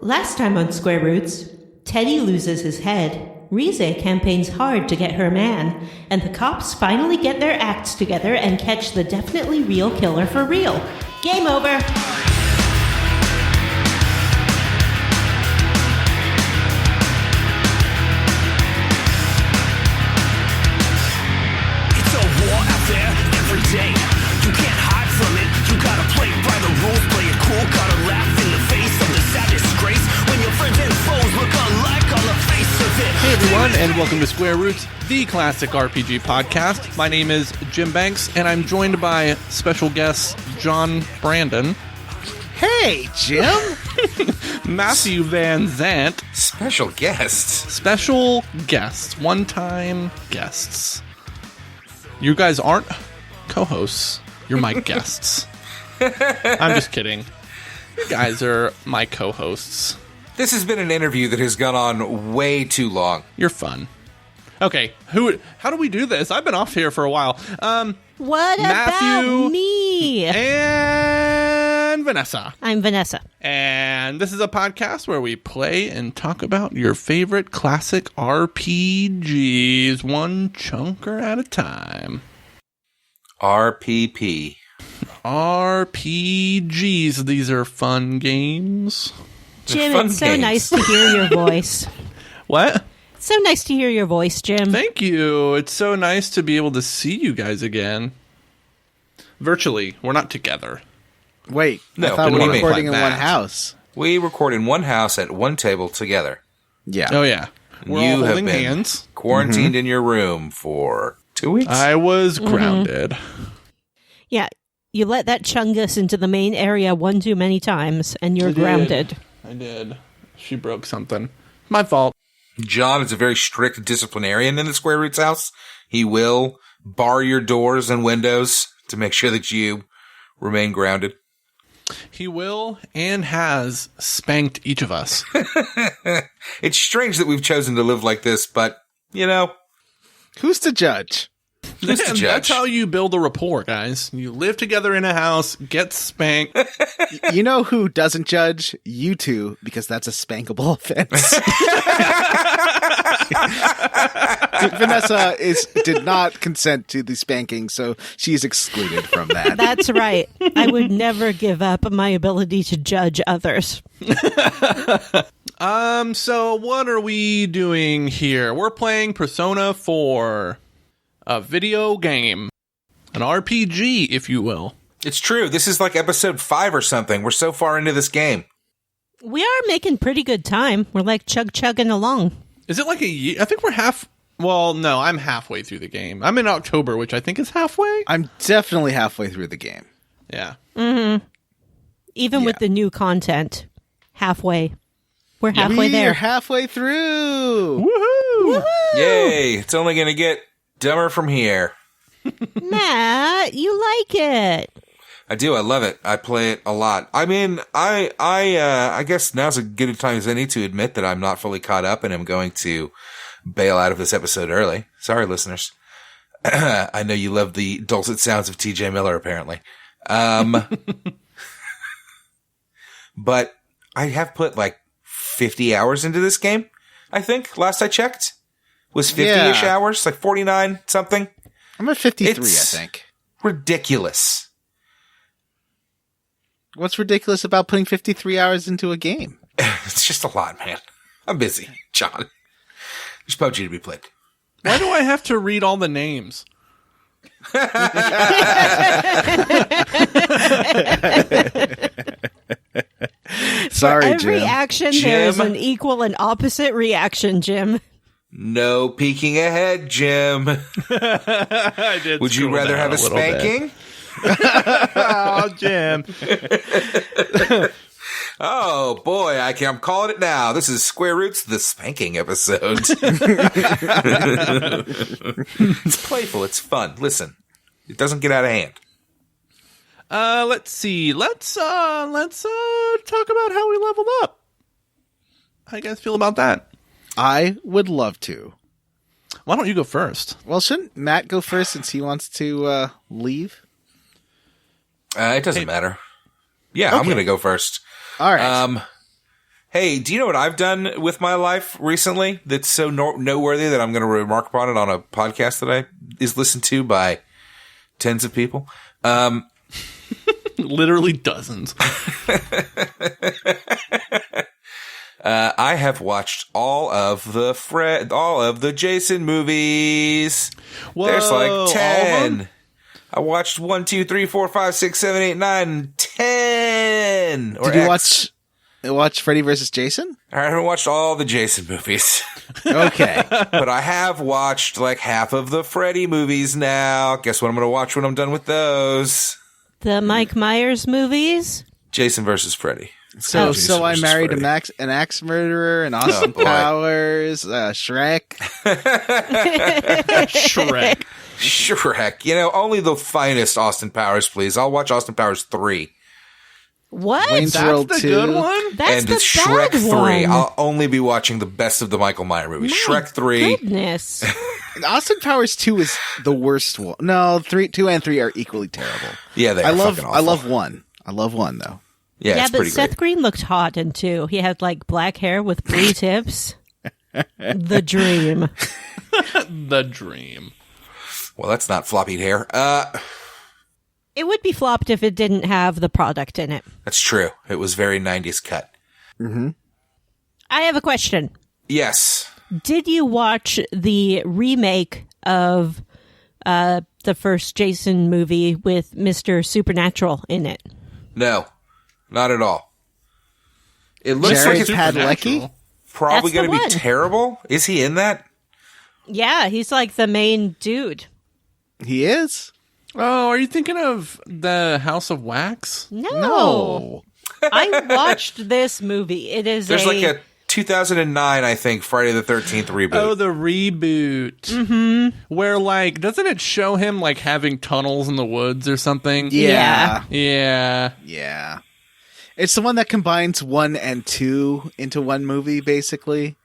Last time on Square Roots, Teddie loses his head, Rize campaigns hard to get her man, and the cops finally get their acts together and catch the definitely real killer for real. Game over! It's a war out there every day. You can't hide from it. You gotta play by the rules, play it cool. Gotta laugh in the face of the sad disgrace when your friends and foes look alike on the face of it. Hey everyone, and welcome to Square Roots, the classic RPG podcast. My name is Jim Banks, and I'm joined by special guest John Brandon. Hey, Jim! Matthew Van Zant. Special guests. Special guests. One-time guests. You guys aren't co-hosts. You're my guests. I'm just kidding. You guys are my co-hosts. This has been an interview that has gone on way too long. You're fun. Okay, how do we do this? I've been off here for a while. What Matthew about me? And Vanessa. I'm Vanessa. And this is a podcast where we play and talk about your favorite classic RPGs, one chunker at a time. RPP. RPGs. These are fun games. Jim, fun it's so games. nice to hear your voice. What? It's so nice to hear your voice, Jim. Thank you. It's so nice to be able to see you guys again. Virtually. We're not together. Wait, No, I thought we what do were you mean recording in like one that? house. We record in one house at one table together. Yeah. Oh, yeah. We're all holding hands. Quarantined in your room for 2 weeks. I was grounded. Yeah, you let that chungus into the main area one too many times, and you're I did. grounded. I did. She broke something. My fault. John is a very strict disciplinarian in the Square Roots house. He will bar your doors and windows to make sure that you remain grounded. He will and has spanked each of us. It's strange that we've chosen to live like this, but, you know, Who's to judge? who's to And judge? that's how you build a rapport, guys. You live together in a house, get spanked. You know who doesn't judge? You two, because that's a spankable offense. Vanessa did not consent to the spanking, so she's excluded from that. That's right. I would never give up my ability to judge others. So what are we doing here? We're playing Persona 4. A video game. An RPG, if you will. It's true. This is like episode 5 or something. We're so far into this game. We are making pretty good time. We're like chugging along. Is it like a year? I think we're well, no, I'm halfway through the game. I'm in October, which I think is halfway. I'm definitely halfway through the game. Yeah. Even with the new content. Halfway. We're halfway there. We're halfway through. Woohoo! Yay. It's only going to get dumber from here. Matt, you like it. I do. I love it. I play it a lot. I mean, I guess now's as good a time as any to admit that I'm not fully caught up and I'm going to bail out of this episode early. Sorry, listeners. I know you love the dulcet sounds of TJ Miller, apparently. But I have put like 50 hours into this game, I think. Last I checked was 50-ish hours, like 49 something. I'm at 53, It's I think. Ridiculous. What's ridiculous about putting 53 hours into a game? It's just a lot, man. I'm busy, John. There's PUBG to be played. Why do I have to read all the names? Sorry, Every Jim. action, Jim. there's an equal and opposite reaction, Jim. No peeking ahead, Jim. I did. Would you scroll rather down have a little bit. spanking? Oh, Jim. Oh, boy, I'm calling it now. This is Square Roots, the spanking episode. It's playful. It's fun. Listen, it doesn't get out of hand. Let's see. Let's talk about how we leveled up. How you guys feel about that? I would love to. Why don't you go first? Well, shouldn't Matt go first since he wants to leave? It doesn't matter. Yeah, I'm Okay. going to go first. All right. Hey, do you know what I've done with my life recently that's so noteworthy that I'm going to remark upon it on a podcast that is listened to by tens of people? Literally dozens. I have watched all of the Jason movies. Whoa, There's like all of 10. them? I watched 1, 2, 3, 4, 5, 6, 7, 8, 9, 10. Did you watch Freddy vs. Jason? I haven't watched all the Jason movies. Okay. But I have watched like half of the Freddy movies now. Guess what I'm going to watch when I'm done with those? The Mike Myers movies? Jason versus Freddy. So Jason I versus married Freddy. an axe murderer, an Austin boy. Powers, Shrek. Shrek. Shrek. You know, only the finest Austin Powers, please. I'll watch Austin Powers 3. What? Wayne's That's World the 2. good one? That's And the Shrek bad 3. one. I'll only be watching the best of the Michael Myers movies. My Shrek 3. Goodness. Austin Powers 2 is the worst one. No, 2 and 3 are equally terrible. Yeah, they are fucking awful. I love 1. I love 1 though. Yeah, Yeah, it's but pretty Seth great. Green looked hot in 2. He had like black hair with blue tips. The dream. The dream. Well, that's not floppied hair. It would be flopped if it didn't have the product in it. That's true. It was very 90s cut. I have a question. Yes. Did you watch the remake of the first Jason movie with Mr. Supernatural in it? No. Not at all. It looks Jared like it's Padalecki? probably That's the going to be one. terrible. Is he in that? Yeah, he's like the main dude. He is? Oh, are you thinking of the House of Wax? No. I watched this movie. It is There's like a 2009, I think, Friday the 13th reboot. Oh, the reboot. Mm-hmm. Where, like, doesn't it show him, like, having tunnels in the woods or something? Yeah. Yeah. Yeah. It's the one that combines 1 and 2 into one movie, basically.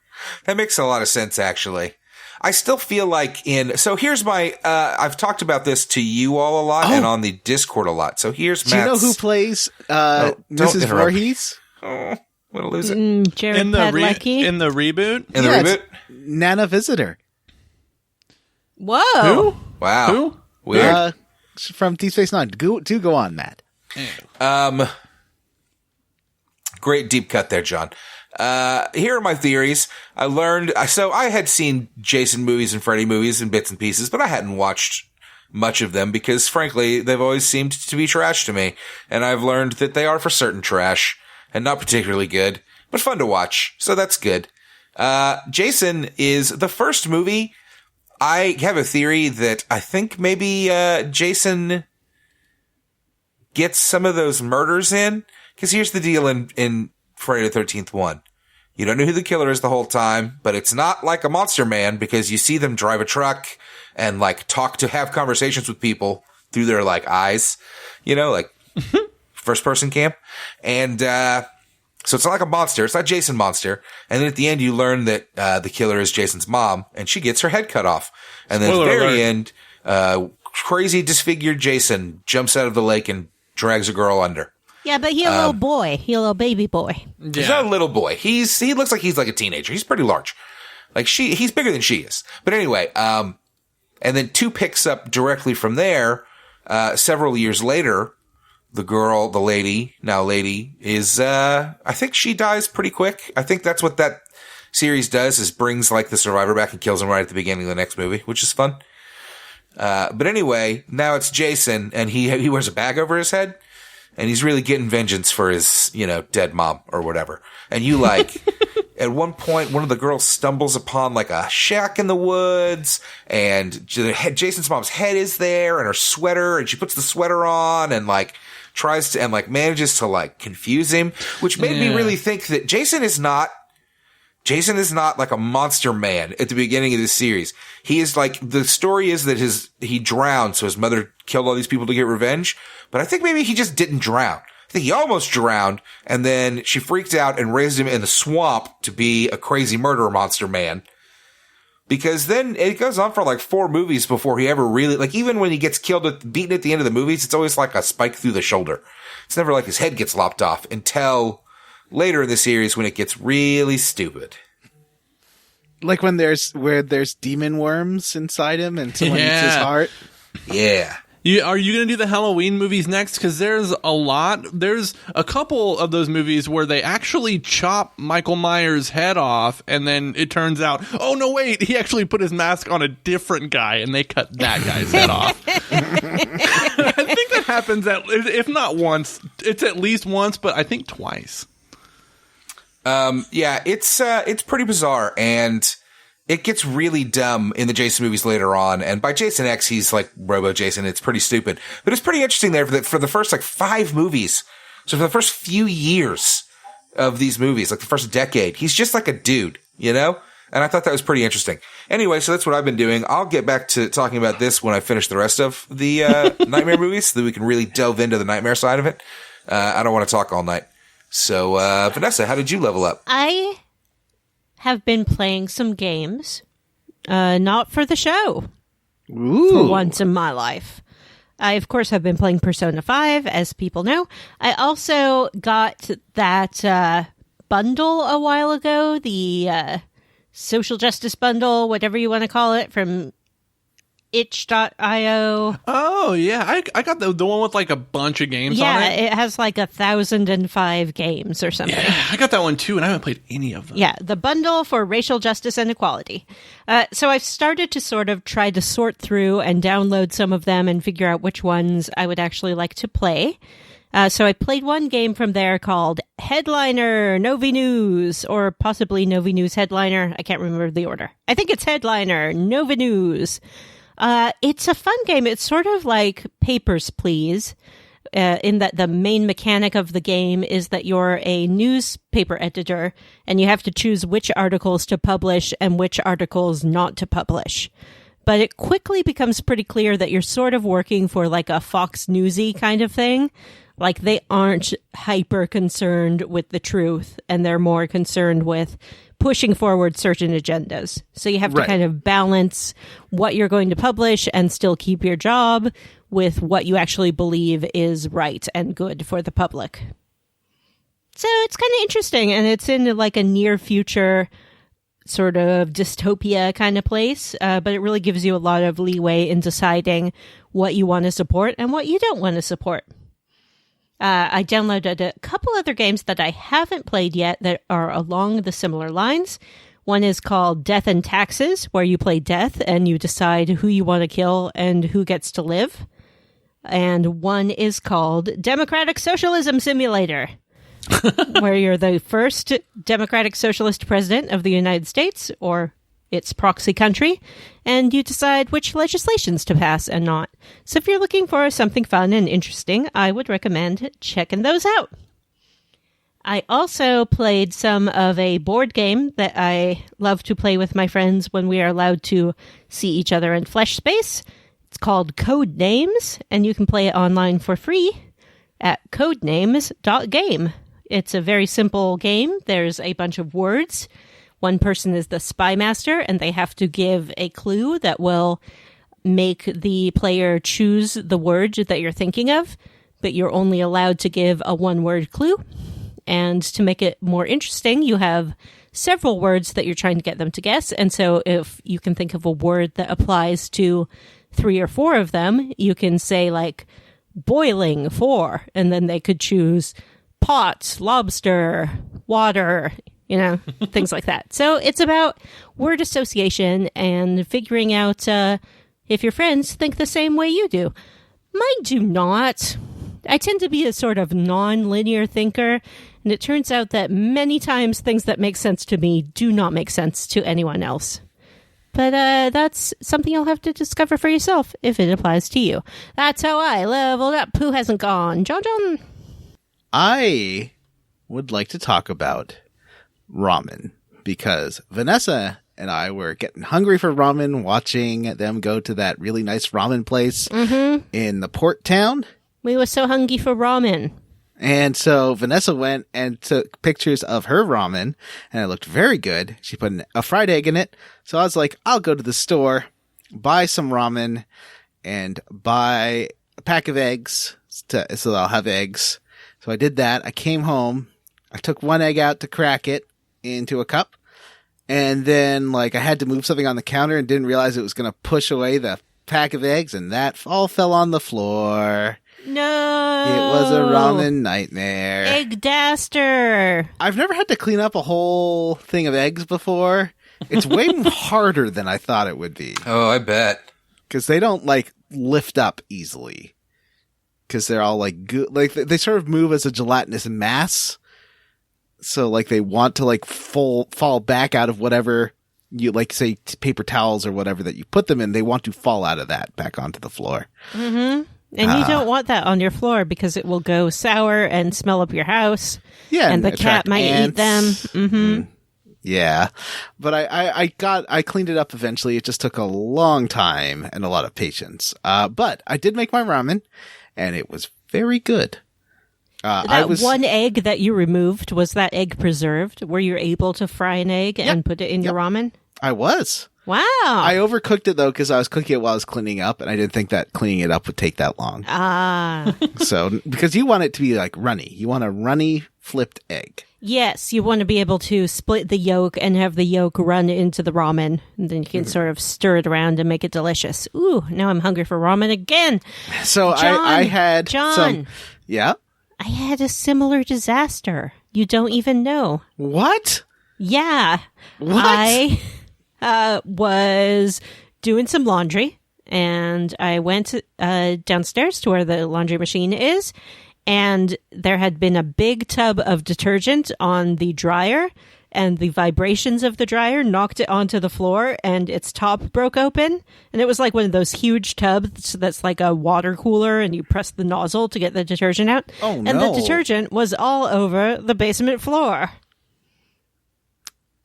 That makes a lot of sense, actually. I still feel like so here's my, I've talked about this to you all a lot and on the Discord a lot. So here's Do you know Matt's. who plays don't Mrs. interrupt me. Voorhees? Oh, I'm going to lose it. Jared In the Padalecki. in the reboot? In the Yeah, it's reboot? Nana Visitor. Whoa. Who? Wow. Who? Weird. From Deep Space Nine. Do go on, Matt. Great deep cut there, John. Here are my theories. I had seen Jason movies and Freddy movies in bits and pieces, but I hadn't watched much of them because, frankly, they've always seemed to be trash to me. And I've learned that they are for certain trash and not particularly good, but fun to watch. So that's good. Jason is the first movie. I have a theory that I think maybe Jason gets some of those murders in. Because here's the deal in Friday the 13th 1. You don't know who the killer is the whole time, but it's not like a Monster Man because you see them drive a truck and like have conversations with people through their like eyes, you know, like first person cam. And, so it's not like a monster. It's not Jason Monster. And then at the end, you learn that, the killer is Jason's mom and she gets her head cut off. And then Spoiler at the very alert. end, crazy disfigured Jason jumps out of the lake and drags a girl under. Yeah, but he a little boy. He a little baby boy. He's not a little boy. He looks like he's like a teenager. He's pretty large. Like he's bigger than she is. But anyway, and then 2 picks up directly from there. Several years later, the lady is, I think she dies pretty quick. I think that's what that series does is brings like the survivor back and kills him right at the beginning of the next movie, which is fun. But anyway, now it's Jason and he wears a bag over his head. And he's really getting vengeance for his, dead mom or whatever. And you like, at one point, one of the girls stumbles upon like a shack in the woods and Jason's mom's head is there and her sweater and she puts the sweater on and like tries to, and like manages to like confuse him, which made me really think that Jason is not like a monster man at the beginning of this series. He is like, the story is that he drowned, so his mother killed all these people to get revenge. But I think maybe he just didn't drown. I think he almost drowned, and then she freaked out and raised him in the swamp to be a crazy murder monster man. Because then it goes on for like 4 movies before he ever really, like even when he gets beaten at the end of the movies, it's always like a spike through the shoulder. It's never like his head gets lopped off until later in the series when it gets really stupid. Like when there's demon worms inside him and someone eats his heart. Yeah. Are you going to do the Halloween movies next? Because there's a lot. There's a couple of those movies where they actually chop Michael Myers' head off, and then it turns out, oh, no, wait, he actually put his mask on a different guy, and they cut that guy's head off. I think that happens, if not once, it's at least once, but I think twice. Yeah, it's pretty bizarre, and it gets really dumb in the Jason movies later on. And by Jason X, he's like Robo Jason. It's pretty stupid, but it's pretty interesting there for the first like 5 movies. So for the first few years of these movies, like the first decade, he's just like a dude, you know? And I thought that was pretty interesting. Anyway, so that's what I've been doing. I'll get back to talking about this when I finish the rest of the Nightmare movies so that we can really delve into the Nightmare side of it. I don't want to talk all night. So, Vanessa, how did you level up? I have been playing some games, not for the show, for once in my life. I, of course, have been playing Persona 5, as people know. I also got that bundle a while ago, the social justice bundle, whatever you want to call it, from itch.io. Oh, yeah. I got the one with like a bunch of games on it. Yeah, it has like 1,005 games or something. Yeah, I got that one too, and I haven't played any of them. Yeah, the bundle for racial justice and equality. So I've started to sort of try to sort through and download some of them and figure out which ones I would actually like to play. So I played one game from there called Headliner Novi News, or possibly Novi News Headliner. I can't remember the order. I think it's Headliner Novi News. It's a fun game. It's sort of like Papers, Please, in that the main mechanic of the game is that you're a newspaper editor and you have to choose which articles to publish and which articles not to publish. But it quickly becomes pretty clear that you're sort of working for like a Fox Newsy kind of thing. Like they aren't hyper concerned with the truth and they're more concerned with pushing forward certain agendas. So you have to kind of balance what you're going to publish and still keep your job with what you actually believe is right and good for the public. So it's kind of interesting, and it's in like a near future sort of dystopia kind of place, but it really gives you a lot of leeway in deciding what you want to support and what you don't want to support. I downloaded a couple other games that I haven't played yet that are along the similar lines. One is called Death and Taxes, where you play death and you decide who you want to kill and who gets to live. And one is called Democratic Socialism Simulator, where you're the first democratic socialist president of the United States, or its proxy country, and you decide which legislations to pass and not. So if you're looking for something fun and interesting, I would recommend checking those out. I also played some of a board game that I love to play with my friends when we are allowed to see each other in flesh space. It's called Codenames, and you can play it online for free at codenames.game. It's a very simple game. There's a bunch of words. One person is the spy master, and they have to give a clue that will make the player choose the word that you're thinking of, but you're only allowed to give a one-word clue. And to make it more interesting, you have several words that you're trying to get them to guess. And so if you can think of a word that applies to 3 or 4 of them, you can say like boiling 4, and then they could choose pot, lobster, water, you know, things like that. So it's about word association and figuring out if your friends think the same way you do. Mine do not. I tend to be a sort of non-linear thinker, and it turns out that many times things that make sense to me do not make sense to anyone else. But that's something you'll have to discover for yourself if it applies to you. That's how I leveled up. Who hasn't gone? John? I would like to talk about ramen, because Vanessa and I were getting hungry for ramen, watching them go to that really nice ramen place in the port town. We were so hungry for ramen. And so Vanessa went and took pictures of her ramen, and it looked very good. She put a fried egg in it. So I was like, I'll go to the store, buy some ramen, and buy a pack of eggs so that I'll have eggs. So I did that. I came home. I took one egg out to crack it into a cup. And then, like, I had to move something on the counter and didn't realize it was going to push away the pack of eggs, and that all fell on the floor. No. It was a ramen nightmare. Eggdaster. I've never had to clean up a whole thing of eggs before. It's way harder than I thought it would be. Oh, I bet. Because they don't, like, lift up easily. Because they're all, like, like, they sort of move as a gelatinous mass. So, like, they want to, like, fall back out of whatever you, like, say, paper towels or whatever that you put them in. They want to fall out of that back onto the floor. Mm-hmm. And you don't want that on your floor because it will go sour and smell up your house. Yeah. And the cat might eat them. Mm-hmm. Yeah. But I cleaned it up eventually. It just took a long time and a lot of patience. But I did make my ramen, and it was very good. One egg that you removed, was that egg preserved? Were you able to fry an egg and put it in your ramen? I was. Wow. I overcooked it, though, because I was cooking it while I was cleaning up, and I didn't think that cleaning it up would take that long. Ah. So, because you want it to be, like, runny. You want a runny, flipped egg. Yes, you want to be able to split the yolk and have the yolk run into the ramen. And then you can sort of stir it around and make it delicious. Ooh, now I'm hungry for ramen again. So, I had some... Yeah? I had a similar disaster. You don't even know. What? Yeah. What? I was doing some laundry, and I went downstairs to where the laundry machine is, and there had been a big tub of detergent on the dryer, and the vibrations of the dryer knocked it onto the floor, and its top broke open. And it was like one of those huge tubs that's like a water cooler, and you press the nozzle to get the detergent out. Oh, no. And the detergent was all over the basement floor.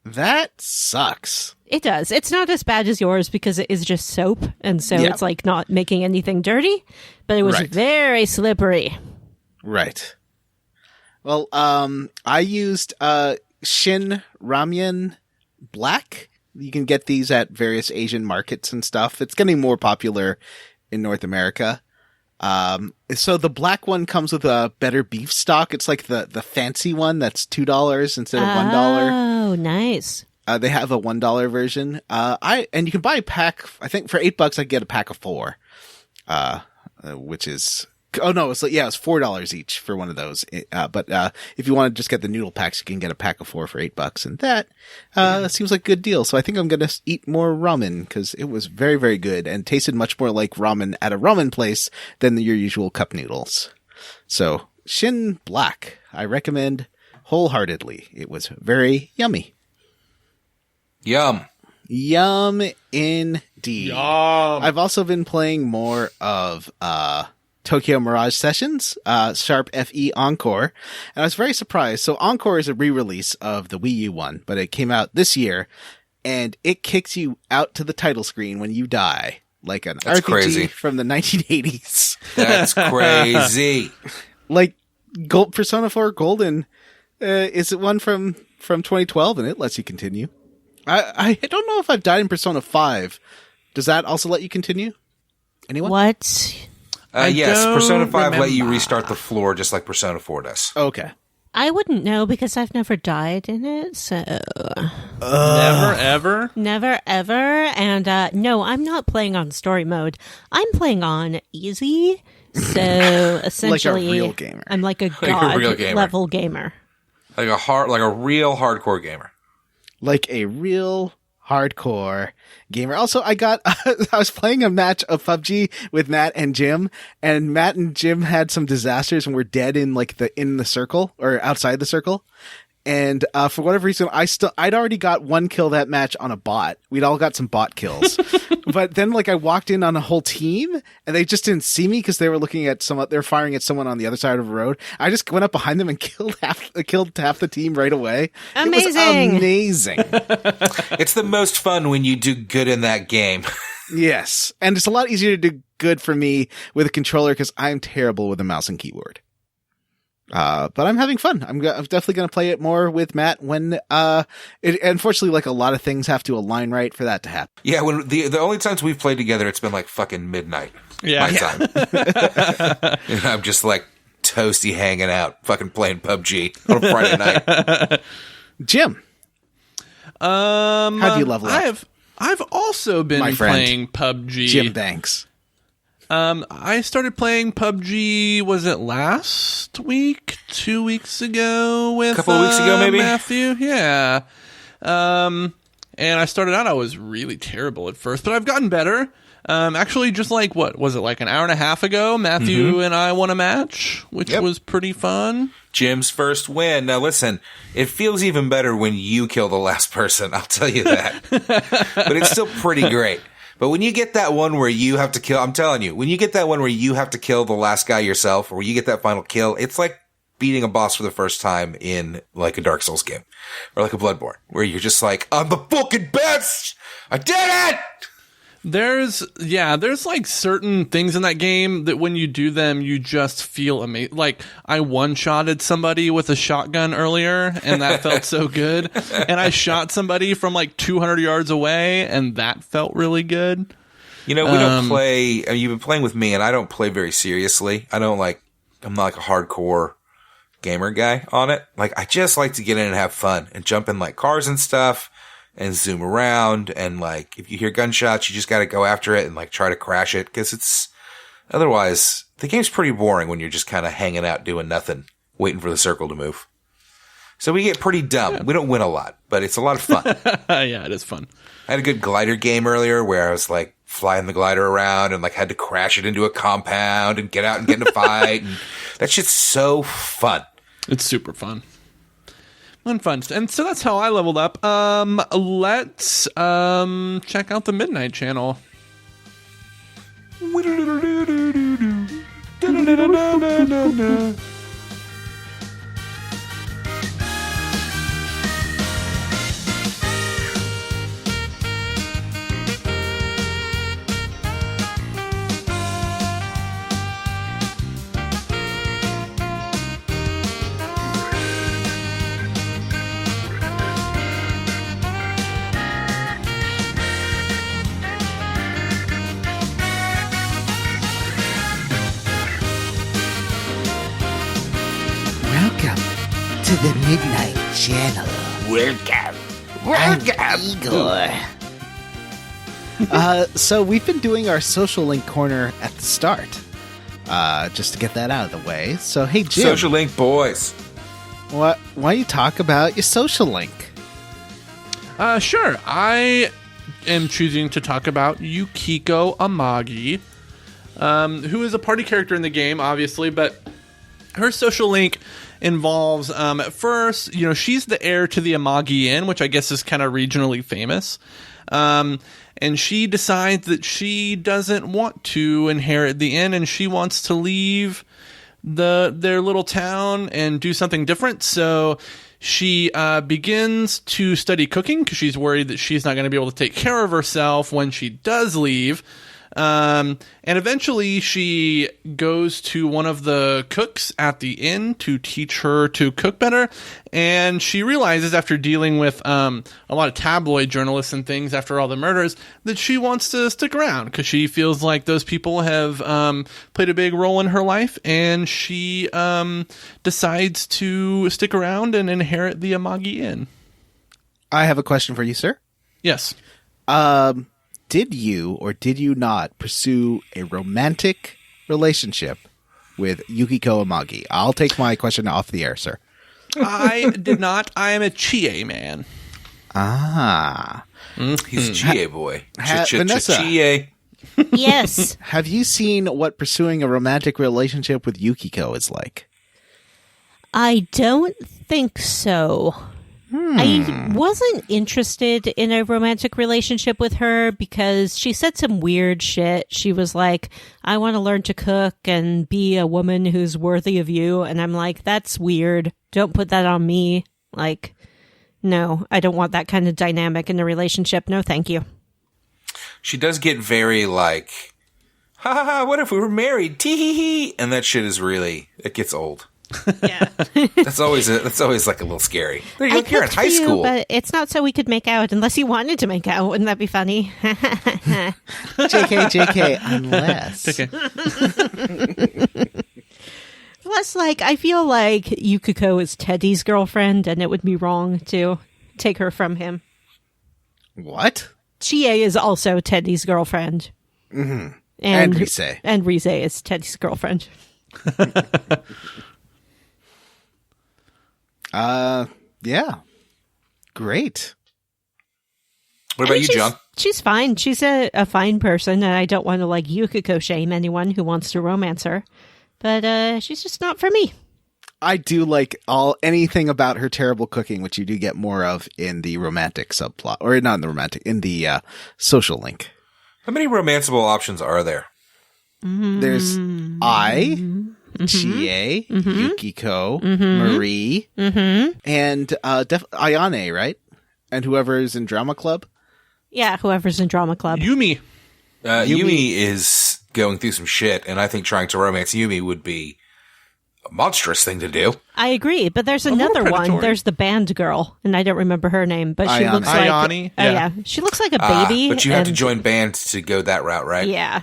That sucks. It does. It's not as bad as yours because it is just soap, and so it's like not making anything dirty, but it was very slippery. Right. Well, I used Shin Ramyun Black. You can get these at various Asian markets and stuff. It's getting more popular in North America. So the black one comes with a better beef stock. It's like the fancy one that's $2 instead of $1. Oh, nice. They have a $1 version. And you can buy a pack. I think for $8, I get a pack of 4. Which is, oh no, it's $4 each for one of those. But if you want to just get the noodle packs, you can get a pack of 4 for $8, and that seems like a good deal. So I think I'm gonna eat more ramen because it was very, very good and tasted much more like ramen at a ramen place than your usual cup noodles. So Shin Black, I recommend wholeheartedly. It was very yummy. Yum. Yum indeed. Yum. I've also been playing more of Tokyo Mirage Sessions, Sharp FE Encore, and I was very surprised. So Encore is a re-release of the Wii U one, but it came out this year, and it kicks you out to the title screen when you die, like an That's RPG crazy. from the 1980s. That's crazy. Like Persona 4 Golden is it one from 2012, and it lets you continue. I don't know if I've died in Persona 5. Does that also let you continue? Anyone? What? Yes, don't Persona 5 let you remember. restart the floor just like Persona 4 does. Okay. I wouldn't know because I've never died in it, so... Never, ever? Never, ever. And no, I'm not playing on story mode. I'm playing on easy. So essentially, Like a real gamer. I'm like a a god real gamer. level gamer. Like a real hardcore gamer. Like a real hardcore gamer. Also, I was playing a match of PUBG with Matt and Jim, and Matt and Jim had some disasters and were dead in the circle or outside the circle. And for whatever reason, I'd already got one kill that match on a bot. We'd all got some bot kills. But then I walked in on a whole team and they just didn't see me because they were looking at they were firing at someone on the other side of the road. I just went up behind them and killed half the team right away. Amazing. It was amazing. It's the most fun when you do good in that game. Yes. And it's a lot easier to do good for me with a controller because I'm terrible with a mouse and keyboard. But I'm having fun. I'm definitely going to play it more with Matt when, unfortunately, a lot of things have to align right for that to happen. Yeah, when the only times we've played together, it's been fucking midnight. Yeah. My time. And I'm just toasty hanging out, fucking playing PUBG on a Friday night. Jim, how do you level up? I've also been My friend, playing PUBG. Jim Banks. I started playing PUBG, was it last week? 2 weeks ago with Couple of weeks ago, maybe? Matthew? Yeah. And I started out, I was really terrible at first, but I've gotten better. Actually, just like, what was it, like an hour and a half ago, Matthew and I won a match, which was pretty fun. Jim's first win. Now listen, it feels even better when you kill the last person, I'll tell you that. But it's still pretty great. But when you get that one where you have to kill, I'm telling you, when you get that one where you have to kill the last guy yourself, or where you get that final kill, it's like beating a boss for the first time in like a Dark Souls game, or like a Bloodborne, where you're just like, I'm the fucking best! I did it! There's like certain things in that game that when you do them, you just feel amazing. Like, I one-shotted somebody with a shotgun earlier, and that felt so good. And I shot somebody from like 200 yards away, and that felt really good. You know, we don't play, you've been playing with me, and I don't play very seriously. I'm not like a hardcore gamer guy on it. Like, I just like to get in and have fun, and jump in like cars and stuff, and zoom around, and like, if you hear gunshots, you just gotta go after it and like try to crash it, because otherwise, the game's pretty boring when you're just kind of hanging out doing nothing, waiting for the circle to move. So we get pretty dumb. Yeah. We don't win a lot, but it's a lot of fun. Yeah, it is fun. I had a good glider game earlier where I was like flying the glider around and like had to crash it into a compound and get out and get in a fight. And that shit's so fun. It's super fun. Fun. And so that's how I leveled up. Let's check out the Midnight Channel. To the Midnight Channel. Welcome. I'm Igor. So we've been doing our social link corner at the start, just to get that out of the way. So hey, Jim, social link boys, why don't you talk about your social link? Sure. I am choosing to talk about Yukiko Amagi, who is a party character in the game, obviously, but her social link involves, at first, she's the heir to the Amagi Inn, which I guess is kind of regionally famous. And she decides that she doesn't want to inherit the inn, and she wants to leave their little town and do something different. So she begins to study cooking because she's worried that she's not going to be able to take care of herself when she does leave. And eventually she goes to one of the cooks at the inn to teach her to cook better. And she realizes, after dealing with a lot of tabloid journalists and things after all the murders, that she wants to stick around because she feels like those people have played a big role in her life. And she decides to stick around and inherit the Amagi Inn. I have a question for you, sir. Yes. Did you or did you not pursue a romantic relationship with Yukiko Amagi? I'll take my question off the air, sir. I did not. I am a Chie man. Ah. He's a Chie boy. Vanessa. Chie. Yes. Have you seen what pursuing a romantic relationship with Yukiko is like? I don't think so. I wasn't interested in a romantic relationship with her because she said some weird shit. She was like, I want to learn to cook and be a woman who's worthy of you. And I'm like, that's weird. Don't put that on me. Like, no, I don't want that kind of dynamic in a relationship. No, thank you. She does get very like, ha ha ha, what if we were married? Tee hee hee. And that shit is really, it gets old. Yeah. That's always like a little scary. You're in high school. But it's not so we could make out unless you wanted to make out. Wouldn't that be funny? JK, unless. Plus, like, I feel like Yukiko is Teddie's girlfriend, and it would be wrong to take her from him. What? Chie is also Teddie's girlfriend. Mm-hmm. And Rise. And Rise is Teddie's girlfriend. Yeah. Great. What about you, John? She's fine. She's a fine person, and I don't want to, like, Yukiko shame anyone who wants to romance her. But she's just not for me. I do like anything about her terrible cooking, which you do get more of in the romantic subplot, or not in the romantic, in the social link. How many romanceable options are there? There's Chie, Yukiko, Marie, and Ayane, right? And whoever is in drama club. Yeah, whoever's in drama club. Yumi. Yumi is going through some shit, and I think trying to romance Yumi would be a monstrous thing to do. I agree, but there's another one. predatory. There's the band girl, and I don't remember her name, but she Ayane. looks like Ayane, oh, yeah. yeah, she looks like a baby. But you have to and- join band to go that route, right? Yeah,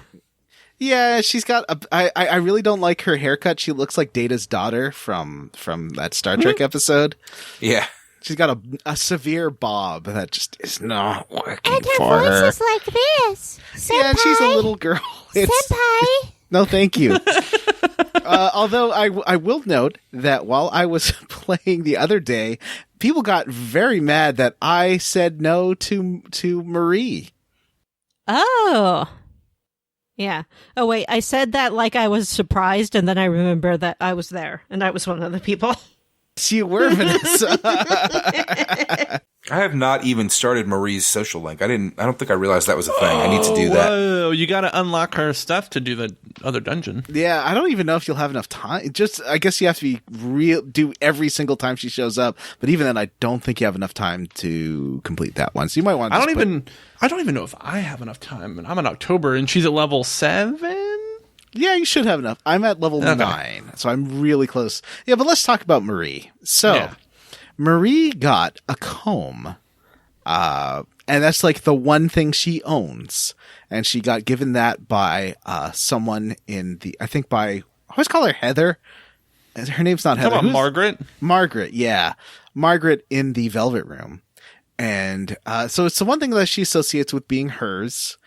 Yeah, she's got I really don't like her haircut. She looks like Data's daughter from that Star Trek episode. Yeah. She's got a severe bob that just is not working And her for voice her. is like this. Senpai, Yeah, and she's a little girl. senpai. No, thank you. Although I will note that while I was playing the other day, people got very mad that I said no to Marie. Oh. Yeah. Oh, wait. I said that like I was surprised, and then I remember that I was there, and I was one of the people. You were, Vanessa. I have not even started Marie's social link. I don't think I realized that was a thing. I need to do that. Whoa, you got to unlock her stuff to do the other dungeon. Yeah, I don't even know if you'll have enough time. I guess you have to be do every single time she shows up. But even then, I don't think you have enough time to complete that one. So you might want to I don't even know if I have enough time. And I'm in October, and she's at level 7. Yeah, you should have enough. I'm at level 9, so I'm really close. Yeah, but let's talk about Marie. So, Yeah. Marie got a comb, and that's like the one thing she owns. And she got given that by someone I always call her Heather. Her name's not How Heather. about Who's- Margaret? Margaret, yeah. Margaret in the Velvet Room. And so it's the one thing that she associates with being hers.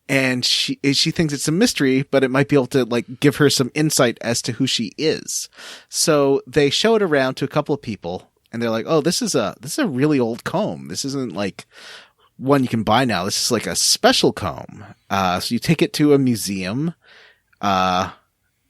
And she thinks it's a mystery, but it might be able to like give her some insight as to who she is. So they show it around to a couple of people, and they're like, "Oh, this is a really old comb. This isn't like one you can buy now. This is like a special comb." So you take it to a museum,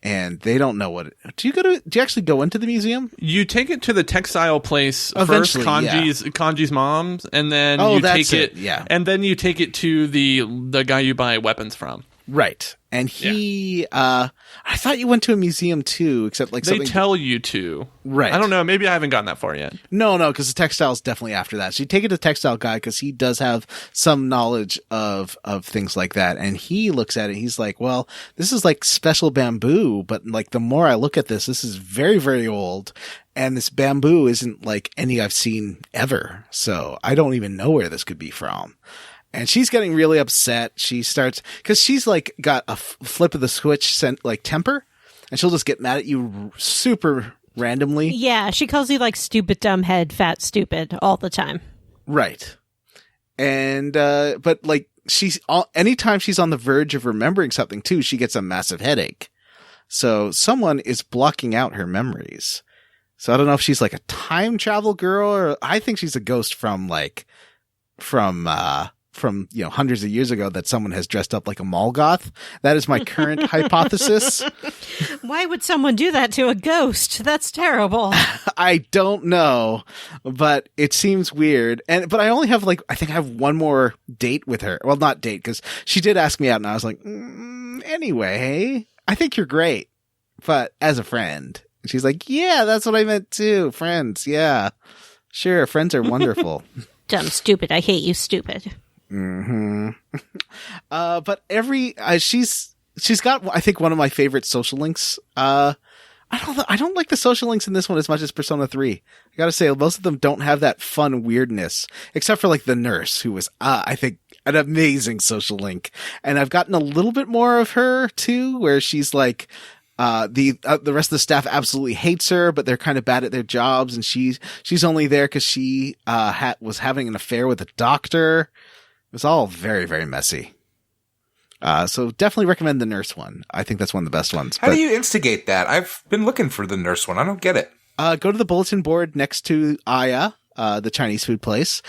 and they don't know what. Do you actually go into the museum? You take it to the textile place Eventually, first, Kanji's mom's, and then Oh, you that's take it, yeah. and then you take it to the guy you buy weapons from. Right. And he, I thought you went to a museum too, except like They something. tell you to. Right. I don't know. Maybe I haven't gotten that far yet. No, because the textile is definitely after that. So you take it to the textile guy because he does have some knowledge of things like that. And he looks at it. He's like, well, this is like special bamboo, but like the more I look at this is very, very old. And this bamboo isn't like any I've seen ever. So I don't even know where this could be from. And she's getting really upset. She starts, cause she's like got a flip of the switch like temper, and she'll just get mad at you super randomly. Yeah, she calls you like stupid, dumb head, fat, stupid all the time. Right. And, but like anytime she's on the verge of remembering something too, she gets a massive headache. So someone is blocking out her memories. So I don't know if she's like a time travel girl, or I think she's a ghost from hundreds of years ago that someone has dressed up like a mall goth. That is my current hypothesis. Why would someone do that to a ghost? That's terrible. I don't know, but it seems weird. But I only have I think I have one more date with her. Well, not date, because she did ask me out, and I was like, anyway, I think you're great, but as a friend. And she's like, yeah, that's what I meant too. Friends. Yeah, sure. Friends are wonderful. Dumb, stupid. I hate you, stupid. Mm-hmm. But she's got, I think, one of my favorite social links. I don't like the social links in this one as much as Persona 3. I gotta say, most of them don't have that fun weirdness, except for like the nurse, who was, I think, an amazing social link. And I've gotten a little bit more of her too, where she's like, The rest of the staff absolutely hates her, but they're kind of bad at their jobs, and she's only there because she was having an affair with a doctor. It was all very, very messy. So definitely recommend the nurse one. I think that's one of the best ones. How do you instigate that? I've been looking for the nurse one. I don't get it. Go to the bulletin board next to Aya, the Chinese food place,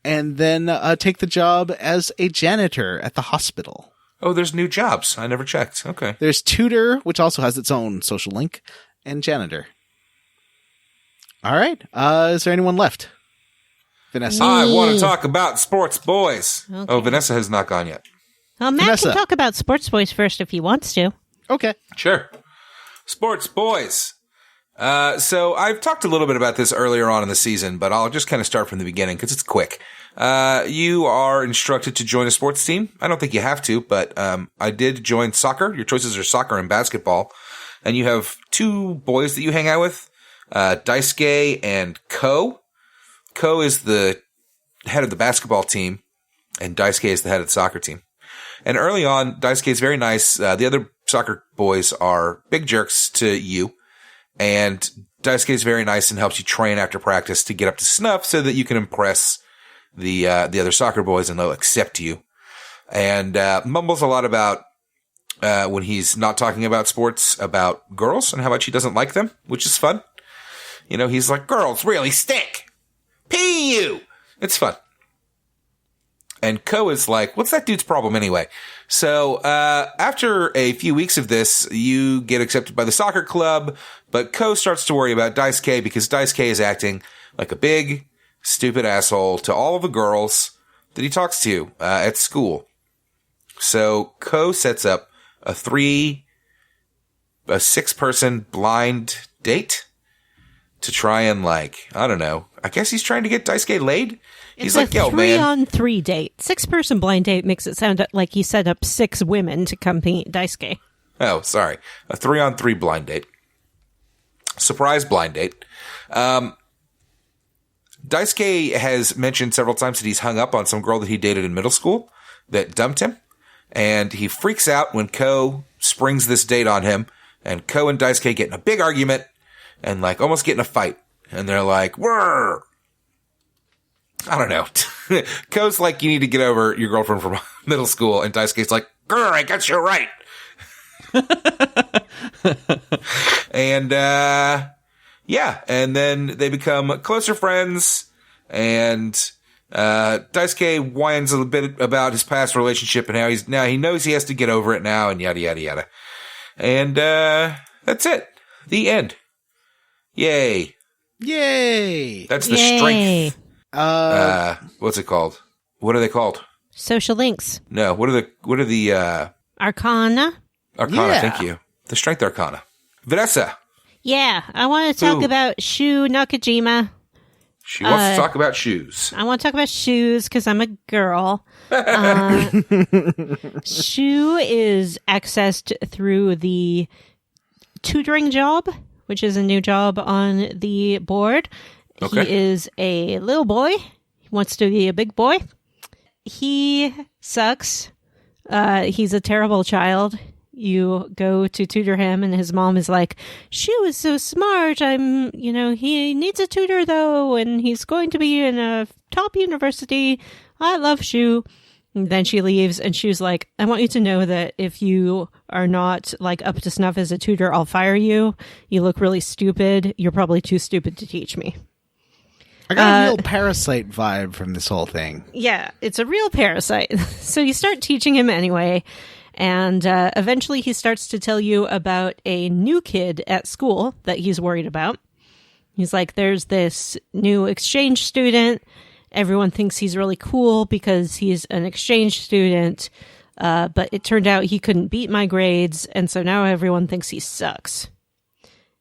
and then take the job as a janitor at the hospital. Oh, there's new jobs. I never checked. Okay. There's tutor, which also has its own social link, and janitor. All right. Is there anyone left? Vanessa. I want to talk about Sports Boys. Okay. Oh, Vanessa has not gone yet. Well, Matt Vanessa. can talk about Sports Boys first if he wants to. Okay. Sure. Sports Boys. So I've talked a little bit about this earlier on in the season, but I'll just kind of start from the beginning because it's quick. You are instructed to join a sports team. I don't think you have to, but I did join soccer. Your choices are soccer and basketball. And you have two boys that you hang out with, Daisuke and Ko. Ko is the head of the basketball team, and Daisuke is the head of the soccer team. And early on, Daisuke is very nice. The other soccer boys are big jerks to you. And Daisuke is very nice and helps you train after practice to get up to snuff so that you can impress the other soccer boys and they'll accept you. And mumbles a lot about when he's not talking about sports, about girls and how much he doesn't like them, which is fun. You know, he's like, girls really stink. P.U. It's fun. And Ko is like, what's that dude's problem anyway? So after a few weeks of this, you get accepted by the soccer club, but Ko starts to worry about Daisuke because Daisuke is acting like a big, stupid asshole to all of the girls that he talks to at school. So Ko sets up a 6-person blind date to try and, like, I don't know. I guess he's trying to get Daisuke laid. He's like, yo, man. 3-on-3 date. 6-person blind date makes it sound like he set up 6 women to come meet Daisuke. Oh, sorry. A 3-on-3 blind date. Surprise blind date. Daisuke has mentioned several times that he's hung up on some girl that he dated in middle school that dumped him. And he freaks out when Ko springs this date on him. And Ko and Daisuke get in a big argument and, like, almost get in a fight. And they're like, "Whirr." I don't know. Ko's like, you need to get over your girlfriend from middle school. And Daisuke's like, "Grr, I guess you're right." And, yeah. And then they become closer friends. And, Daisuke whines a bit about his past relationship and how he knows he has to get over it now and yada, yada, yada. And, that's it. The end. Yay. Yay. That's the Yay. strength. What's it called? What are they called? Social links. No, what are the Arcana. Arcana, Yeah. thank you. The strength Arcana. Vanessa. Yeah, I want to talk Ooh. about Shu Nakajima. She wants to talk about shoes. I want to talk about shoes because I'm a girl. Shu is accessed through the tutoring job, which is a new job on the board. Okay. He is a little boy. He wants to be a big boy. He sucks. He's a terrible child. You go to tutor him and his mom is like, Shu is so smart. He needs a tutor though. And he's going to be in a top university. I love Shu. And then she leaves and Shu's like, I want you to know that if you are not like up to snuff as a tutor, I'll fire you. You look really stupid. You're probably too stupid to teach me. I got a real Parasite vibe from this whole thing. Yeah, it's a real parasite. So you start teaching him anyway. And eventually he starts to tell you about a new kid at school that he's worried about. He's like, there's this new exchange student. Everyone thinks he's really cool because he's an exchange student. But it turned out he couldn't beat my grades. And so now everyone thinks he sucks.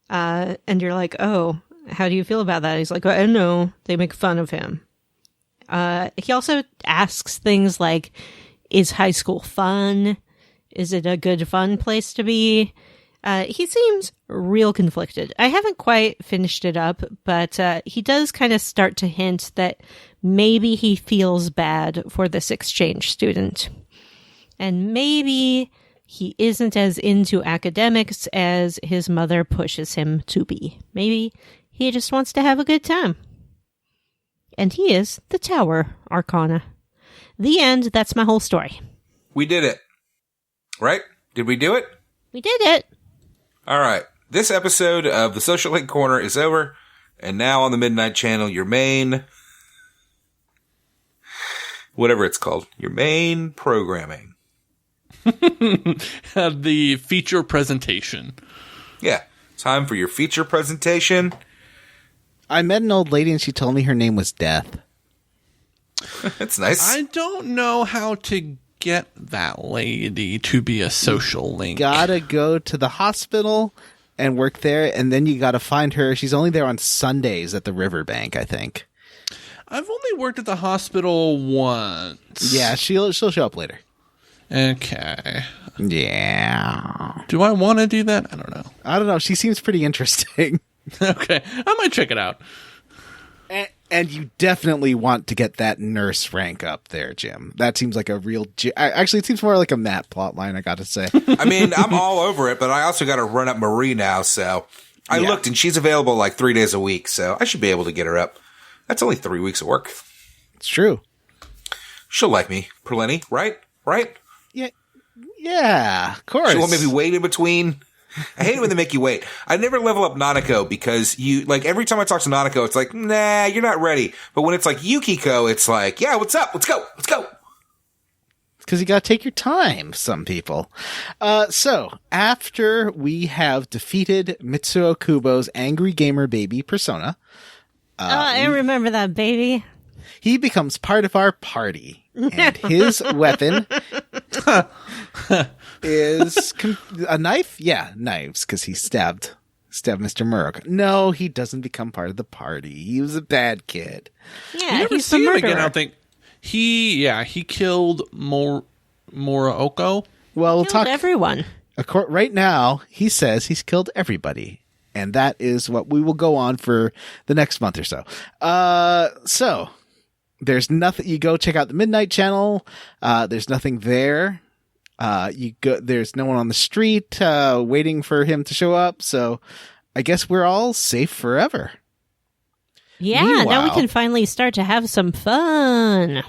And you're like, oh, how do you feel about that? He's like, I don't know. They make fun of him. He also asks things like, is high school fun? Is it a good, fun place to be? He seems real conflicted. I haven't quite finished it up, but he does kind of start to hint that maybe he feels bad for this exchange student. And maybe he isn't as into academics as his mother pushes him to be. Maybe he just wants to have a good time. And he is the Tower Arcana. The end. That's my whole story. We did it. Right? Did we do it? We did it. All right. This episode of the Social Link Corner is over. And now on the Midnight Channel, your main... whatever it's called. Your main programming. The feature presentation. Yeah. Time for your feature presentation. I met an old lady and she told me her name was Death. That's nice. I don't know how to get that lady to be a social link. Gotta go to the hospital and work there, and then you gotta find her. She's only there on Sundays at the riverbank, I think. I've only worked at the hospital once. Yeah, she'll show up later. Okay. Yeah. Do I want to do that? I don't know. She seems pretty interesting. Okay. I might check it out. And you definitely want to get that nurse rank up there, Jim. That seems like a real... Actually, it seems more like a Matt plotline, I gotta say. I mean, I'm all over it, but I also got to run up Marie now, so... I looked, and she's available like 3 days a week, so I should be able to get her up. That's only 3 weeks of work. It's true. She'll like me, plenty, right? Right? Yeah, of course. She won't make me wait in between. I hate it when they make you wait. I never level up Nanako because every time I talk to Nanako, it's like, nah, you're not ready. But when it's like Yukiko, it's like, yeah, what's up? Let's go. Because you got to take your time, some people. So, after we have defeated Mitsuo Kubo's angry gamer baby persona... I remember that baby. He becomes part of our party. And his weapon is a knife? Yeah, knives, because he stabbed Mr. Murok. No, he doesn't become part of the party. He was a bad kid. Yeah, he's the murderer. Again, I don't think he killed Muraoko. Well, we'll killed talk everyone. Right now, he says he's killed everybody. And that is what we will go on for the next month or so. So there's nothing. You go check out the Midnight Channel. There's nothing there. There's no one on the street waiting for him to show up. So I guess we're all safe forever. Yeah, Meanwhile, now we can finally start to have some fun.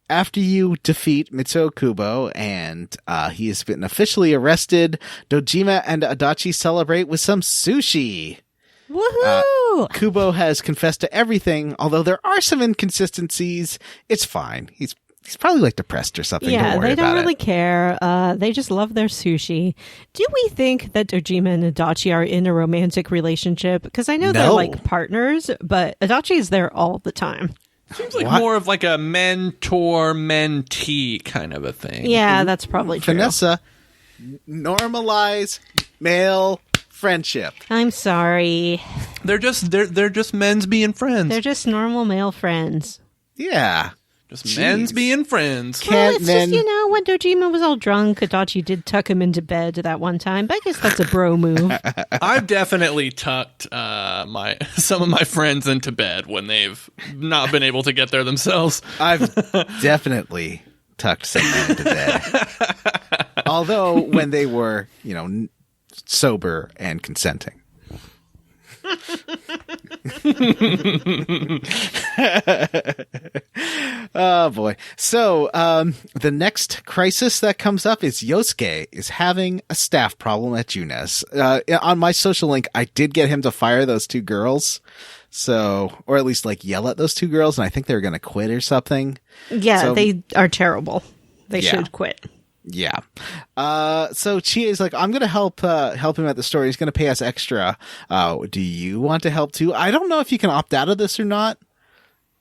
After you defeat Mitsuo Kubo and he has been officially arrested, Dojima and Adachi celebrate with some sushi. Woohoo! Kubo has confessed to everything, although there are some inconsistencies. It's fine. He's probably like depressed or something. Yeah, don't worry they don't about really it. care. They just love their sushi. Do we think that Dojima and Adachi are in a romantic relationship? Because I know they're No. like partners, but Adachi is there all the time. Seems like more of like a mentor-mentee kind of a thing. Yeah, that's probably true. Vanessa, normalize male friendship. I'm sorry. They're just men's being friends. They're just normal male friends. Yeah. Just men's being friends. Well, it's just, when Dojima was all drunk, Adachi did tuck him into bed that one time. But I guess that's a bro move. I've definitely tucked some of my friends into bed when they've not been able to get there themselves. I've definitely tucked someone into bed. Although when they were, sober and consenting. Oh boy. So the next crisis that comes up is Yosuke is having a staff problem at Junes. On my social link, I did get him to fire those two girls. So, or at least yell at those two girls, and I think they're going to quit or something. Yeah, So- they are terrible. They Yeah. should quit. Yeah. So Chie is like, I'm going to help him at the store. He's going to pay us extra. Do you want to help too? I don't know if you can opt out of this or not.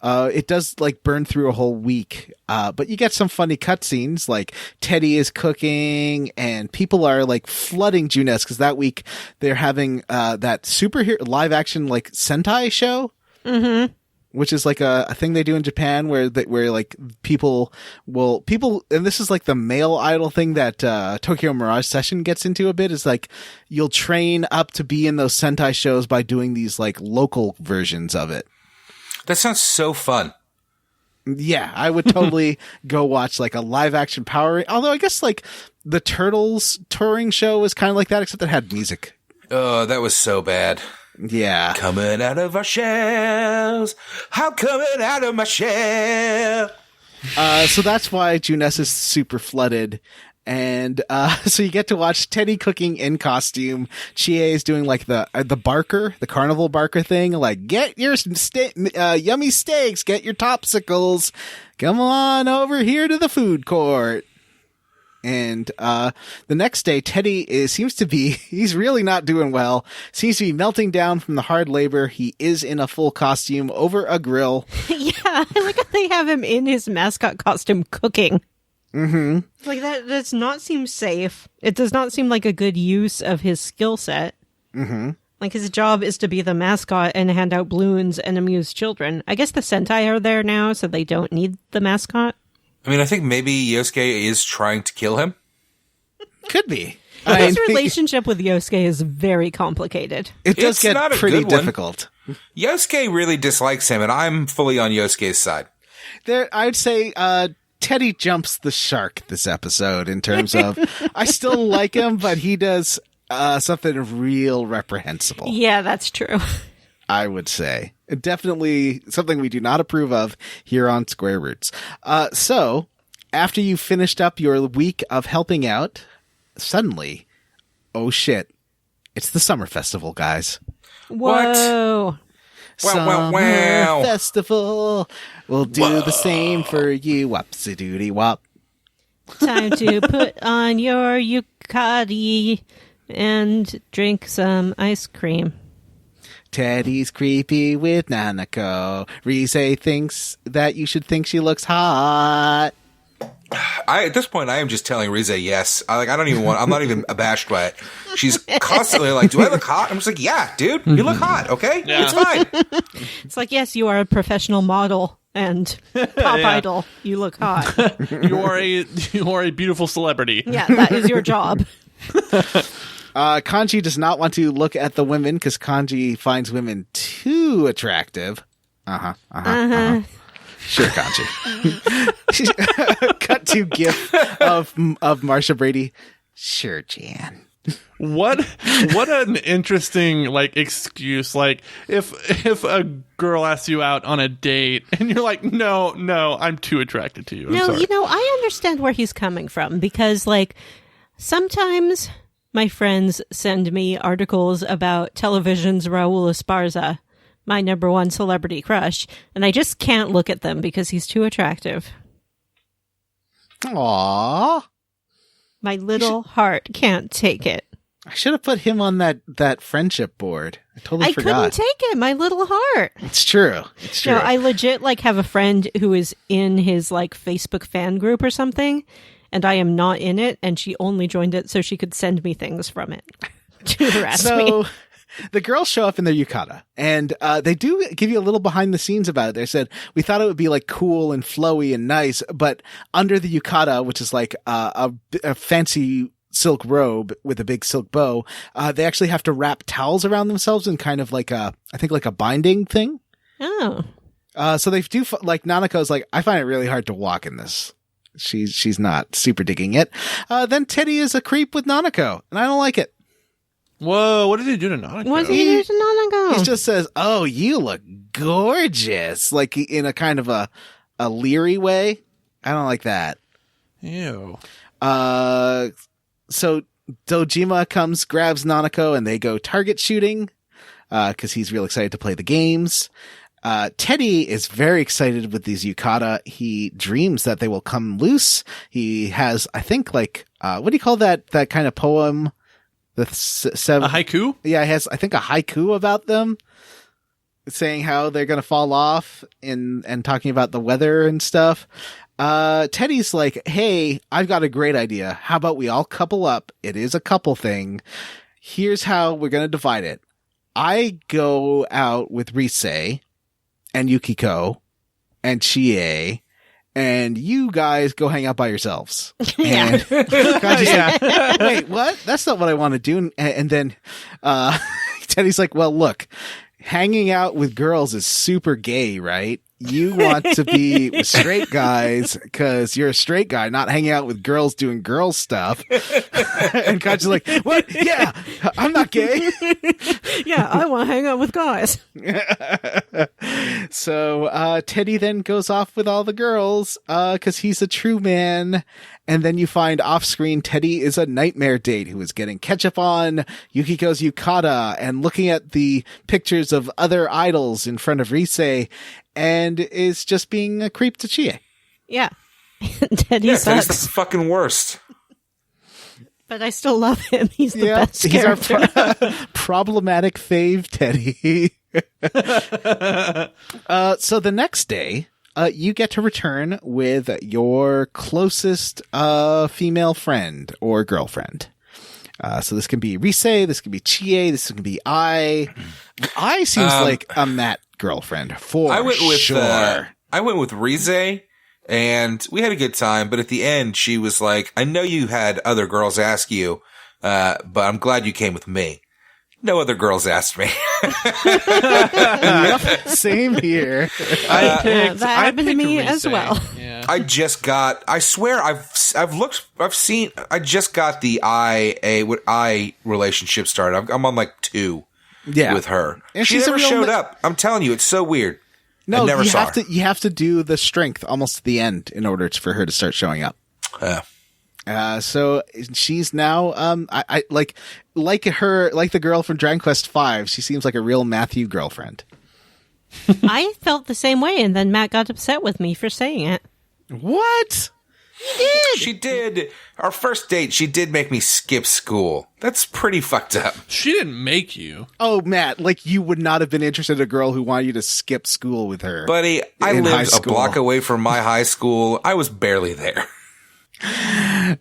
It does burn through a whole week. But you get some funny cutscenes, like Teddie is cooking and people are flooding Junes because that week they're having, that superhero live action Sentai show. Mm-hmm. Which is a thing they do in Japan where people, and this is the male idol thing that Tokyo Mirage Session gets into a bit, is you'll train up to be in those Sentai shows by doing these local versions of it. That sounds so fun. Yeah, I would totally go watch like a live action Power. Although I guess like the Turtles touring show was kind of like that, except it had music. Oh, that was so bad. Yeah. Coming out of our shells. I'm coming out of my shell. So that's why Juness is super flooded. And so you get to watch Teddie cooking in costume. Chie is doing like the barker, the carnival barker thing. Like, get your yummy steaks, get your topsicles. Come on over here to the food court. And the next day, Teddie he's really not doing well. Seems to be melting down from the hard labor. He is in a full costume over a grill. Yeah, I like how they have him in his mascot costume cooking. Mm-hmm. Like, that does not seem safe. It does not seem like a good use of his skill set. Mm-hmm. Like, his job is to be the mascot and hand out balloons and amuse children. I guess the Sentai are there now, so they don't need the mascot. I mean, I think maybe Yosuke is trying to kill him. Could be. His relationship with Yosuke is very complicated. It does It's get not a pretty good one. difficult. Yosuke really dislikes him, and I'm fully on Yosuke's side. I'd say Teddie jumps the shark this episode in terms of I still like him, but he does something real reprehensible. Yeah, that's true. I would say. Definitely something we do not approve of here on Square Roots. So, after you finished up your week of helping out, suddenly, oh shit, it's the summer festival, guys. Whoa. Summer wow. festival. We'll do the same for you. Whoopsie-doody wop. Time to put on your yukari and drink some ice cream. Teddie's creepy with Nanako. Rise thinks that you should think she looks hot. At this point, I am just telling Rize yes. I'm not even abashed by it. She's constantly like, do I look hot? I'm just like, yeah, dude, you look hot, okay? Yeah. It's fine. It's like, yes, you are a professional model and pop idol. You look hot. You are a beautiful celebrity. Yeah, that is your job. Kanji does not want to look at the women because Kanji finds women too attractive. Sure, Kanji. Cut to GIF of Marsha Brady. Sure, Jan. What an interesting excuse. Like if a girl asks you out on a date and you're like, no, I'm too attracted to you. I'm sorry. I understand where he's coming from because sometimes my friends send me articles about television's Raul Esparza, my number one celebrity crush, and I just can't look at them because he's too attractive. Aww. My little heart can't take it. I should have put him on that friendship board. I totally forgot. Couldn't take it. My little heart. It's true. It's true. No, I legit have a friend who is in his Facebook fan group or something, and I am not in it, and she only joined it so she could send me things from it to harass me. So the girls show up in their yukata, and they do give you a little behind the scenes about it. They said, we thought it would be cool and flowy and nice, but under the yukata, which is a fancy silk robe with a big silk bow, they actually have to wrap towels around themselves in kind of I think a binding thing. Oh. So they do, Nanako's I find it really hard to walk in this. She's not super digging it. Then Teddie is a creep with Nanako, and I don't like it. Whoa, what did he do to Nanako? What did he do to Nanako? He just says, oh, you look gorgeous. In a kind of a leery way. I don't like that. Ew. So Dojima grabs Nanako, and they go target shooting, cause he's real excited to play the games. Teddie is very excited with these yukata. He dreams that they will come loose. He has, I think, what do you call that kind of poem? A haiku? Yeah, he has, I think, a haiku about them, saying how they're going to fall off and talking about the weather and stuff. Teddie's like, hey, I've got a great idea. How about we all couple up? It is a couple thing. Here's how we're going to divide it. I go out with Rise and Yukiko and Chie, and you guys go hang out by yourselves. Yeah. And Kanji's like, wait, what? That's not what I want to do. And then Teddie's like, well, look, hanging out with girls is super gay, right? you want to be with straight guys because you're a straight guy, not hanging out with girls doing girl stuff. And Kanji's like, what? Yeah, I'm not gay. Yeah, I want to hang out with guys. So Teddie then goes off with all the girls because he's a true man. And then you find off screen Teddie is a nightmare date who is getting ketchup on Yukiko's yukata and looking at the pictures of other idols in front of Rise and is just being a creep to Chie. Yeah. Teddie He's the sucks. fucking worst. But I still love him. He's the best He's character. our problematic fave Teddie. So the next day, you get to return with your closest female friend or girlfriend. So this can be Rise, this can be Chie, this can be I. I seems like a Matt girlfriend for sure. I went with Rise, and we had a good time. But at the end, she was like, "I know you had other girls ask you, but I'm glad you came with me." No other girls asked me. Yep, same here. That happened to me as well. Yeah. I just got, I swear I just got the I relationship started. I'm on like 2 with her. And she she's a never real showed up. I'm telling you, it's so weird. No, I never you saw have her. to. You have to do the strength almost to the end in order for her to start showing up. So she's now, I like her, like the girl from Dragon Quest V. She seems like a real Matthew girlfriend. I felt the same way, and then Matt got upset with me for saying it. What? She did. Our first date, she did make me skip school. That's pretty fucked up. She didn't make you. Oh, Matt, like you would not have been interested in a girl who wanted you to skip school with her. Buddy, I in high lived a school. block away from my high school. I was barely there.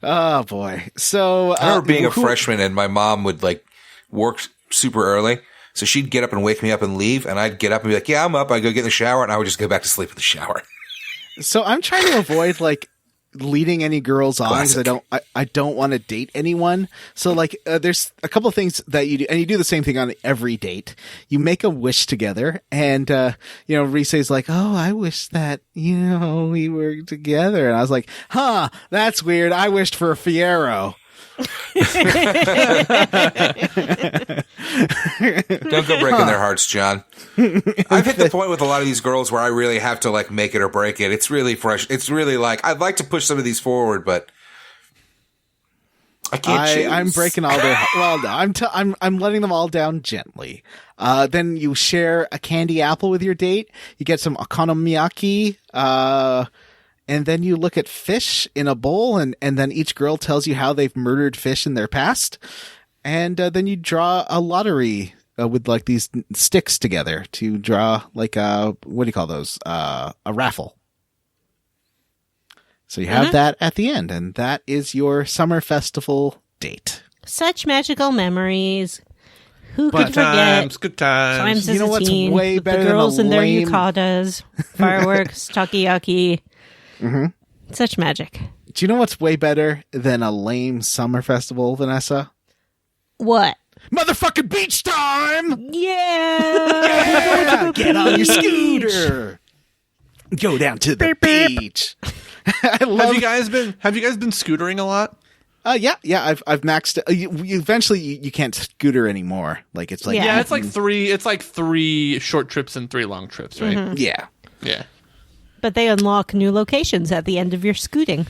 Oh boy. So I remember being a freshman and my mom would like work super early. So she'd get up and wake me up and leave. And I'd get up and be like, yeah, I'm up. I'd go get in the shower and I would just go back to sleep in the shower. So I'm trying to avoid like leading any girls on because Classic. I don't want to date anyone. So like there's a couple of things that you do, and you do the same thing on every date. You make a wish together, and Rise's like, oh, I wish that we were together, and I was like, huh, that's weird. I wished for a Fiero. Don't go breaking their hearts, John. I've hit the point with a lot of these girls where I really have to like make it or break it. It's really fresh. It's really like I'd like to push some of these forward, but I can't choose. I'm breaking all their. Well, no, I'm letting them all down gently. Then you share a candy apple with your date. You get some okonomiyaki. And then you look at fish in a bowl, and then each girl tells you how they've murdered fish in their past. And then you draw a lottery with like these sticks together to draw like a, what do you call those? A raffle. So you have that at the end, and that is your summer festival date. Such magical memories. Who could Good forget? good times. Times You as know a what's teen, way with better the than a girls in their lame- yukatas, fireworks, takoyaki. Mm-hmm. Such magic. Do you know what's way better than a lame summer festival, Vanessa? What? Motherfucking beach time! Yeah. Get on your scooter. Go down to the beach. I love. Have you guys been scootering a lot? Yeah. I've maxed. Eventually, you can't scooter anymore. Like it's like Yeah. It's like three short trips and 3 long trips, right? Mm-hmm. yeah. Yeah. But they unlock new locations at the end of your scooting.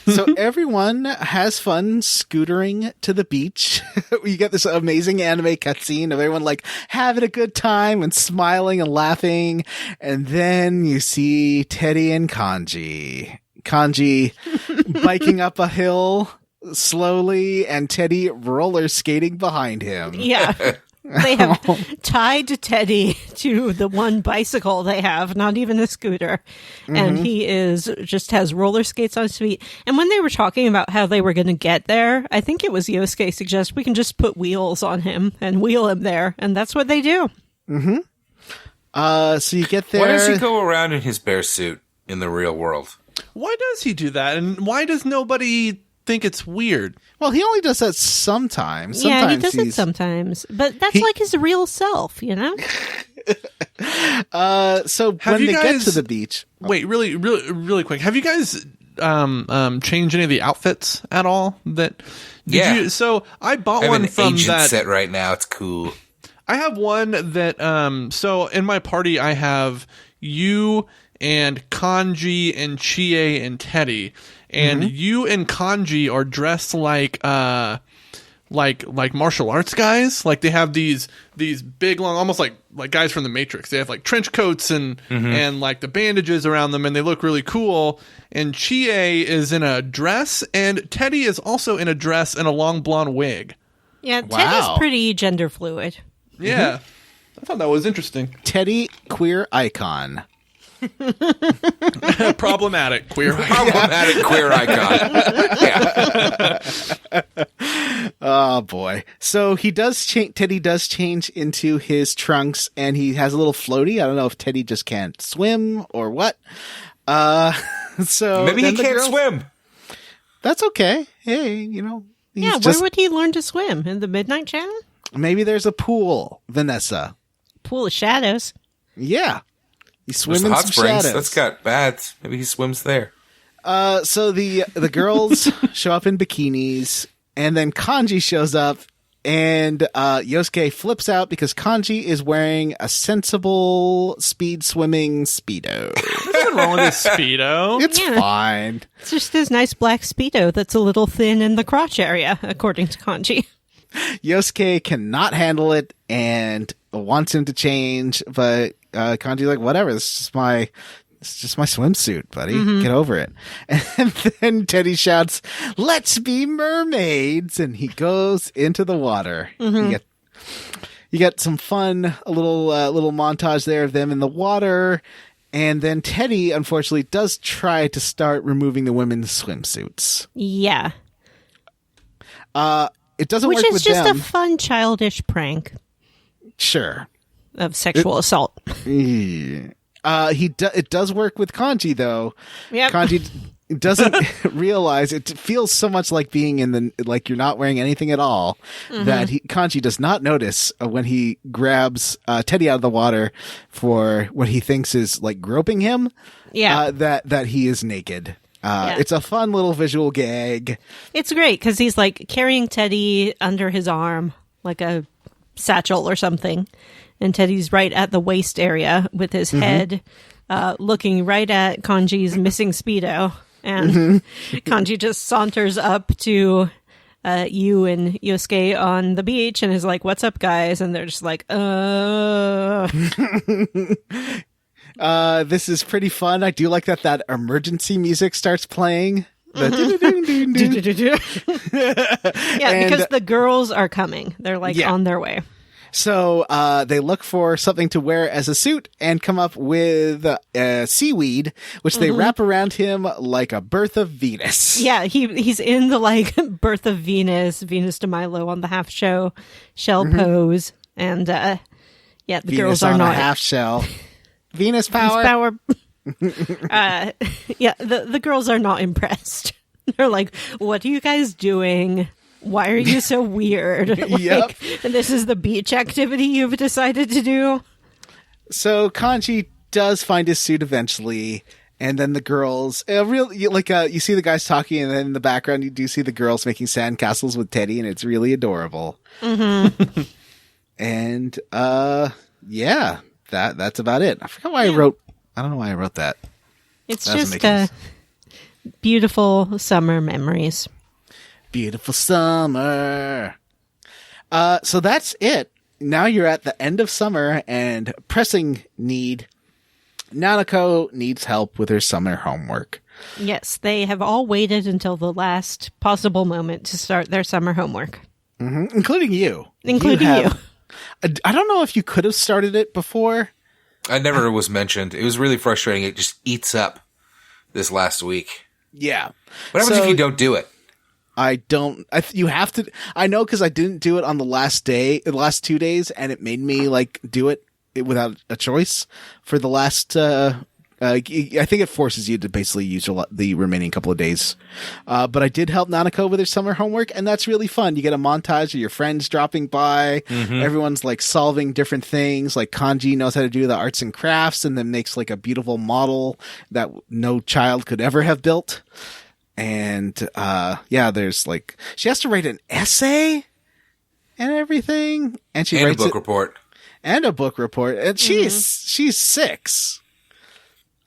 So everyone has fun scootering to the beach. You get this amazing anime cutscene of everyone like having a good time and smiling and laughing. And then you see Teddie and Kanji. Kanji biking up a hill slowly and Teddie roller skating behind him. Yeah. They have tied Teddie to the one bicycle they have, not even a scooter. And he just has roller skates on his feet. And when they were talking about how they were going to get there, I think it was Yosuke suggests we can just put wheels on him and wheel him there. And that's what they do. So you get there. Why does he go around in his bear suit in the real world? Why does he do that? And why does nobody think it's weird. Well, he only does that sometimes. Yeah, he does it sometimes. But that's like his real self, you know? So when they get to the beach... Wait, really quick. Have you guys changed any of the outfits at all? Did you? So I bought one from that set right now. It's cool. I have one that so in my party I have you and Kanji and Chie and Teddie, and you and Kanji are dressed like martial arts guys. Like they have these big long, almost like guys from the Matrix. They have like trench coats and like the bandages around them, and they look really cool. And Chie is in a dress, and Teddie is also in a dress and a long blonde wig. Yeah, Teddie's pretty gender fluid. Yeah, I thought that was interesting. Teddie, queer icon. Problematic queer icon. Problematic queer icon. Yeah. Oh boy! So he does. Teddie does change into his trunks, and he has a little floaty. I don't know if Teddie just can't swim or what. So maybe he can't swim. That's okay. Hey, you know. Where would he learn to swim? In the Midnight Channel? Maybe there's a pool, Vanessa. Pool of shadows. Yeah. He swims in hot some springs. shadows. That's got baths. Maybe he swims there. So the girls show up in bikinis, and then Kanji shows up, and Yosuke flips out because Kanji is wearing a sensible speed swimming Speedo. Nothing wrong with his Speedo. It's fine. It's just his nice black Speedo that's a little thin in the crotch area, according to Kanji. Yosuke cannot handle it and wants him to change, but Kanji's like, whatever, it's just my swimsuit, buddy. Get over it. And then Teddie shouts, "Let's be mermaids!" And he goes into the water. You get some fun, a little montage there of them in the water. And then Teddie, unfortunately, does try to start removing the women's swimsuits. Yeah. It doesn't work with them. Which is just a fun, childish prank. Sure. Of sexual assault. Yeah. It does work with Kanji, though. Yep. Kanji doesn't realize it feels so much like being like you're not wearing anything at all that Kanji does not notice when he grabs Teddie out of the water for what he thinks is like groping him. Yeah. That he is naked. It's a fun little visual gag. It's great because he's like carrying Teddie under his arm like a satchel or something. And Teddie's right at the waist area with his head looking right at Kanji's missing Speedo. And Kanji just saunters up to you and Yosuke on the beach and is like, "What's up, guys?" And they're just like, This is pretty fun. I do like that emergency music starts playing. Yeah, because the girls are coming. They're like on their way. So they look for something to wear as a suit and come up with seaweed, which they wrap around him like a birth of Venus. Yeah, he's in the like birth of Venus de Milo on the half shell pose, and the Venus girls are on not a half shell. Venus power. The girls are not impressed. They're like, "What are you guys doing? Why are you so weird?" Yep. And this is the beach activity you've decided to do. So Kanji does find his suit eventually, and then the girls, you see the guys talking, and then in the background you do see the girls making sandcastles with Teddie, and it's really adorable. And that's about it. I forgot why I don't know why I wrote that. It's just beautiful summer memories. Beautiful summer. So that's it. Now you're at the end of summer and pressing need. Nanako needs help with her summer homework. Yes, they have all waited until the last possible moment to start their summer homework. Including you. Including you. I don't know if you could have started it before. I never was mentioned. It was really frustrating. It just eats up this last week. Yeah. What happens if you don't do it? You have to. I know because I didn't do it on the last 2 days, and it made me like do it without a choice for the last I think it forces you to basically use the remaining couple of days. But I did help Nanako with her summer homework, and that's really fun. You get a montage of your friends dropping by. Everyone's like solving different things. Like Kanji knows how to do the arts and crafts and then makes like a beautiful model that no child could ever have built. And, there's like, she has to write an essay and everything. And she writes a book report. And a book report. And she's 6.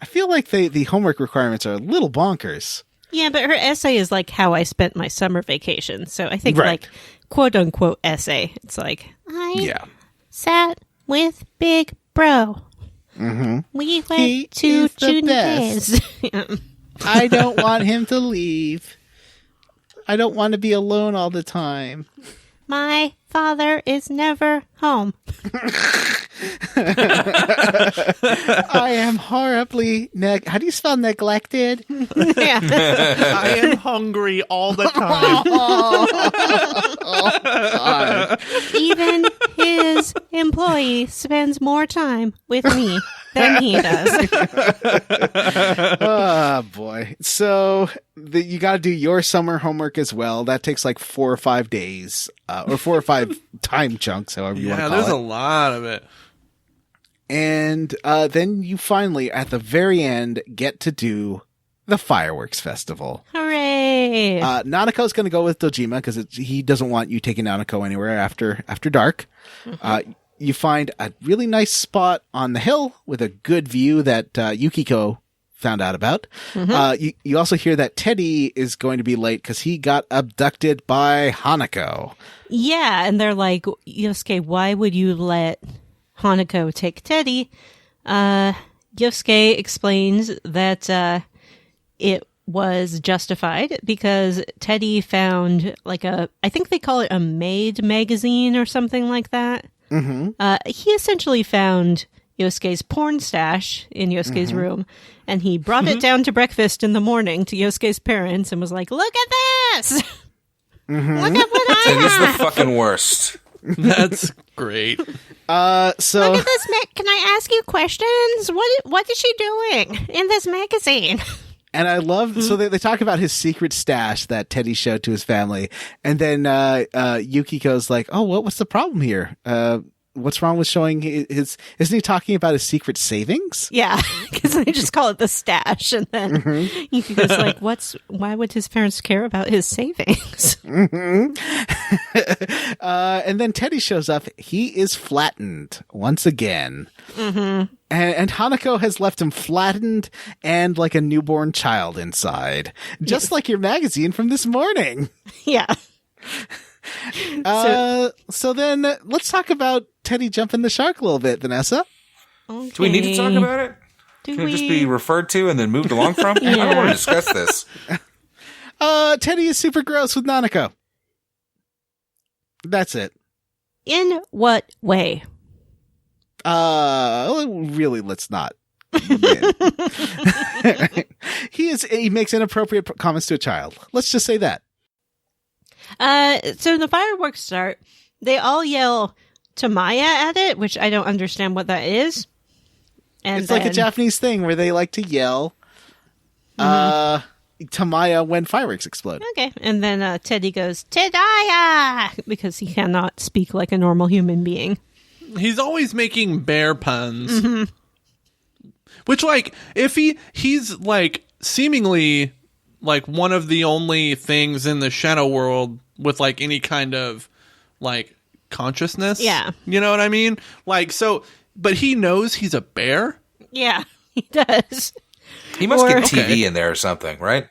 I feel like the homework requirements are a little bonkers. Yeah, but her essay is like how I spent my summer vacation. So I think Right. like quote unquote essay. It's like, I sat with Big Bro. We went He to is the Junpei's. I don't want him to leave. I don't want to be alone all the time. My father is never home. I am horribly how do you spell neglected? Yeah. I am hungry all the time. Even his employee spends more time with me than he does. Oh boy. So you got to do your summer homework as well. That takes like 4 or 5 days, or 4 or 5 time chunks, however you want to Yeah, call there's it. a lot of it. And then you finally, at the very end, get to do the fireworks festival. Hooray! Nanako's going to go with Dojima because he doesn't want you taking Nanako anywhere after dark. You find a really nice spot on the hill with a good view that Yukiko found out about. You also hear that Teddie is going to be late because he got abducted by Hanako. Yeah, and they're like, Yosuke, why would you let Hanako take Teddie? Yosuke explains that it was justified because Teddie found like I think they call it a maid magazine or something like that. He essentially found Yosuke's porn stash in Yosuke's room, and he brought it down to breakfast in the morning to Yosuke's parents and was like, look at this! Look at what I It is have! the fucking worst. That's great. Look at this. Can I ask you questions? What is she doing in this magazine? And I love, so they talk about his secret stash that Teddie showed to his family. And then Yukiko's like, oh, what's the problem here? What's wrong with showing isn't he talking about his secret savings? Yeah, because they just call it the stash, and then Yukiko's like, why would his parents care about his savings? And then Teddie shows up. He is flattened once again. And Hanako has left him flattened and like a newborn child inside. Just like your magazine from this morning. Yeah. So then let's talk about Teddie jumping the shark a little bit, Vanessa. Okay. Do we need to talk about it? Do Can we it just be referred to and then moved along from? I don't want to discuss this. Teddie is super gross with Nanako. That's it. In what way? Really, let's not. He makes inappropriate comments to a child. Let's just say that. So the fireworks start. They all yell Tamaya at it, which I don't understand what that is. And It's like a Japanese thing where they like to yell Tamaya when fireworks explode. Okay. And then Teddie goes, Tedaya! Because he cannot speak like a normal human being. He's always making bear puns. Which, like, if he's, like, seemingly, like, one of the only things in the shadow world with, like, any kind of, like, consciousness. Yeah. You know what I mean? Like, so, but he knows he's a bear? Yeah, he does. He must get TV Okay. in there or something, right?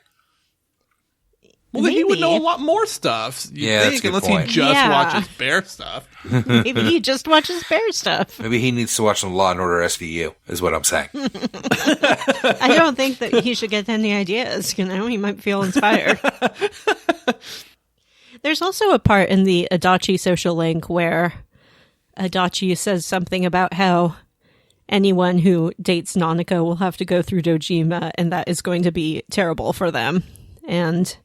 Well, then he would Maybe. know a lot more stuff. You Yeah, that's think, a good unless point. he just Yeah. watches bear stuff. Maybe he just watches bear stuff. Maybe he needs to watch some Law and Order SVU, is what I'm saying. I don't think that he should get any ideas, you know? He might feel inspired. There's also a part in the Adachi social link where Adachi says something about how anyone who dates Nanako will have to go through Dojima, and that is going to be terrible for them. And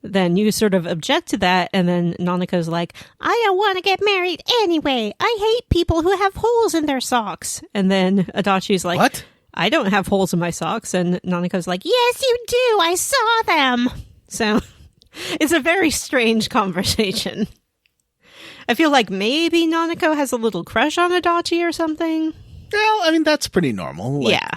then you sort of object to that, and then Nanako's like, I don't want to get married anyway. I hate people who have holes in their socks. And then Adachi's like, What? I don't have holes in my socks. And Nanako's like, yes, you do. I saw them. So it's a very strange conversation. I feel like maybe Nanako has a little crush on Adachi or something. Well, I mean, that's pretty normal. Like, yeah.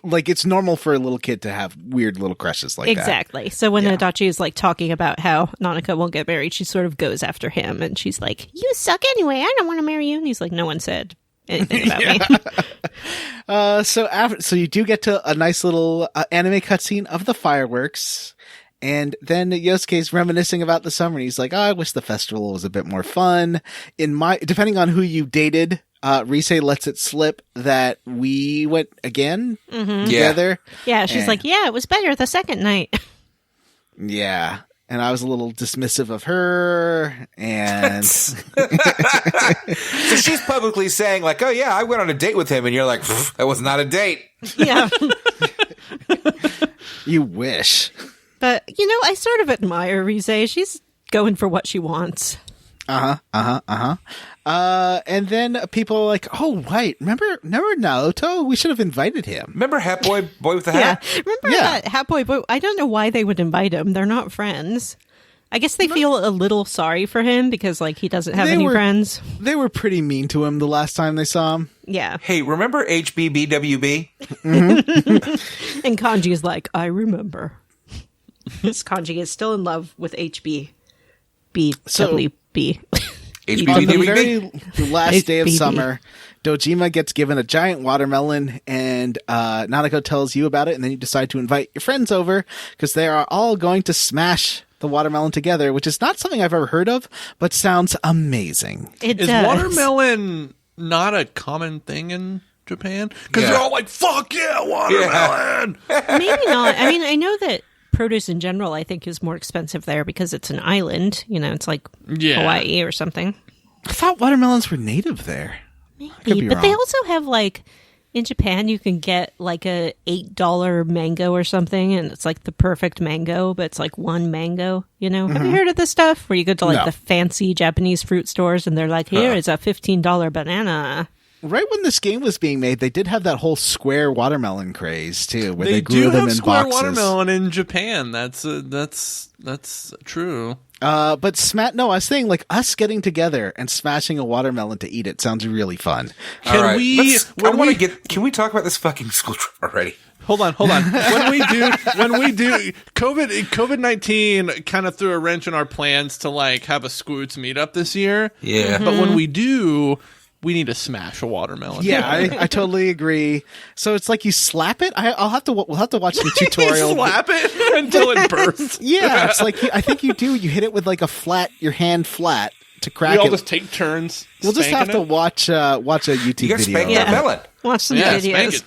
Like, it's normal for a little kid to have weird little crushes like that. Exactly. So when Adachi is like talking about how Nanako won't get married, she sort of goes after him and she's like, you suck anyway. I don't want to marry you. And he's like, no one said anything about me. So you do get to a nice little anime cutscene of the fireworks. And then Yosuke's reminiscing about the summer. And he's like, I wish the festival was a bit more fun. Depending on who you dated, Rise lets it slip that we went again together. Yeah, she's like, yeah, it was better the second night. Yeah. And I was a little dismissive of her. And So she's publicly saying like, oh yeah, I went on a date with him. And you're like, that was not a date. Yeah. You wish. But, I sort of admire Rise. She's going for what she wants. And then people are like, oh, right. Remember Naoto? We should have invited him. Remember Hat Boy with the hat? Yeah. Remember that Hat Boy? I don't know why they would invite him. They're not friends. I guess they feel a little sorry for him because, like, he doesn't have any friends. They were pretty mean to him the last time they saw him. Yeah. Hey, remember HBBWB? Mm-hmm. And Kanji is like, I remember. This Kanji is still in love with HB. BWB. On the very last day of summer, Dojima gets given a giant watermelon, and Nanako tells you about it, and then you decide to invite your friends over, because they are all going to smash the watermelon together, which is not something I've ever heard of, but sounds amazing. Is watermelon not a common thing in Japan? Because they're all like, fuck yeah, watermelon! Yeah. Maybe not. I mean, I know that produce in general, I think, is more expensive there because it's an island. It's like Hawaii or something. I thought watermelons were native there. Maybe, but they also have like in Japan, you can get like a $8 mango or something, and it's like the perfect mango, but it's like one mango. Have you heard of this stuff where you go to like the fancy Japanese fruit stores and they're like, here is a $15 banana. Right when this game was being made, they did have that whole square watermelon craze too, where they grew them in boxes. They do have square watermelon in Japan. That's true. But I was saying like us getting together and smashing a watermelon to eat it sounds really fun. Can we talk about this fucking school trip already? Hold on. When we do, COVID-19 kind of threw a wrench in our plans to like have a Squoots meetup this year. Yeah, but when we do, we need to smash a watermelon. Yeah, I totally agree. So it's like you slap it. We'll have to watch the tutorial. Slap it until it bursts. Yeah, it's like I think you do. You hit it with like your hand flat to crack it. We all just take turns. We'll just have to watch a YouTube video. Spank that melon. Watch some videos.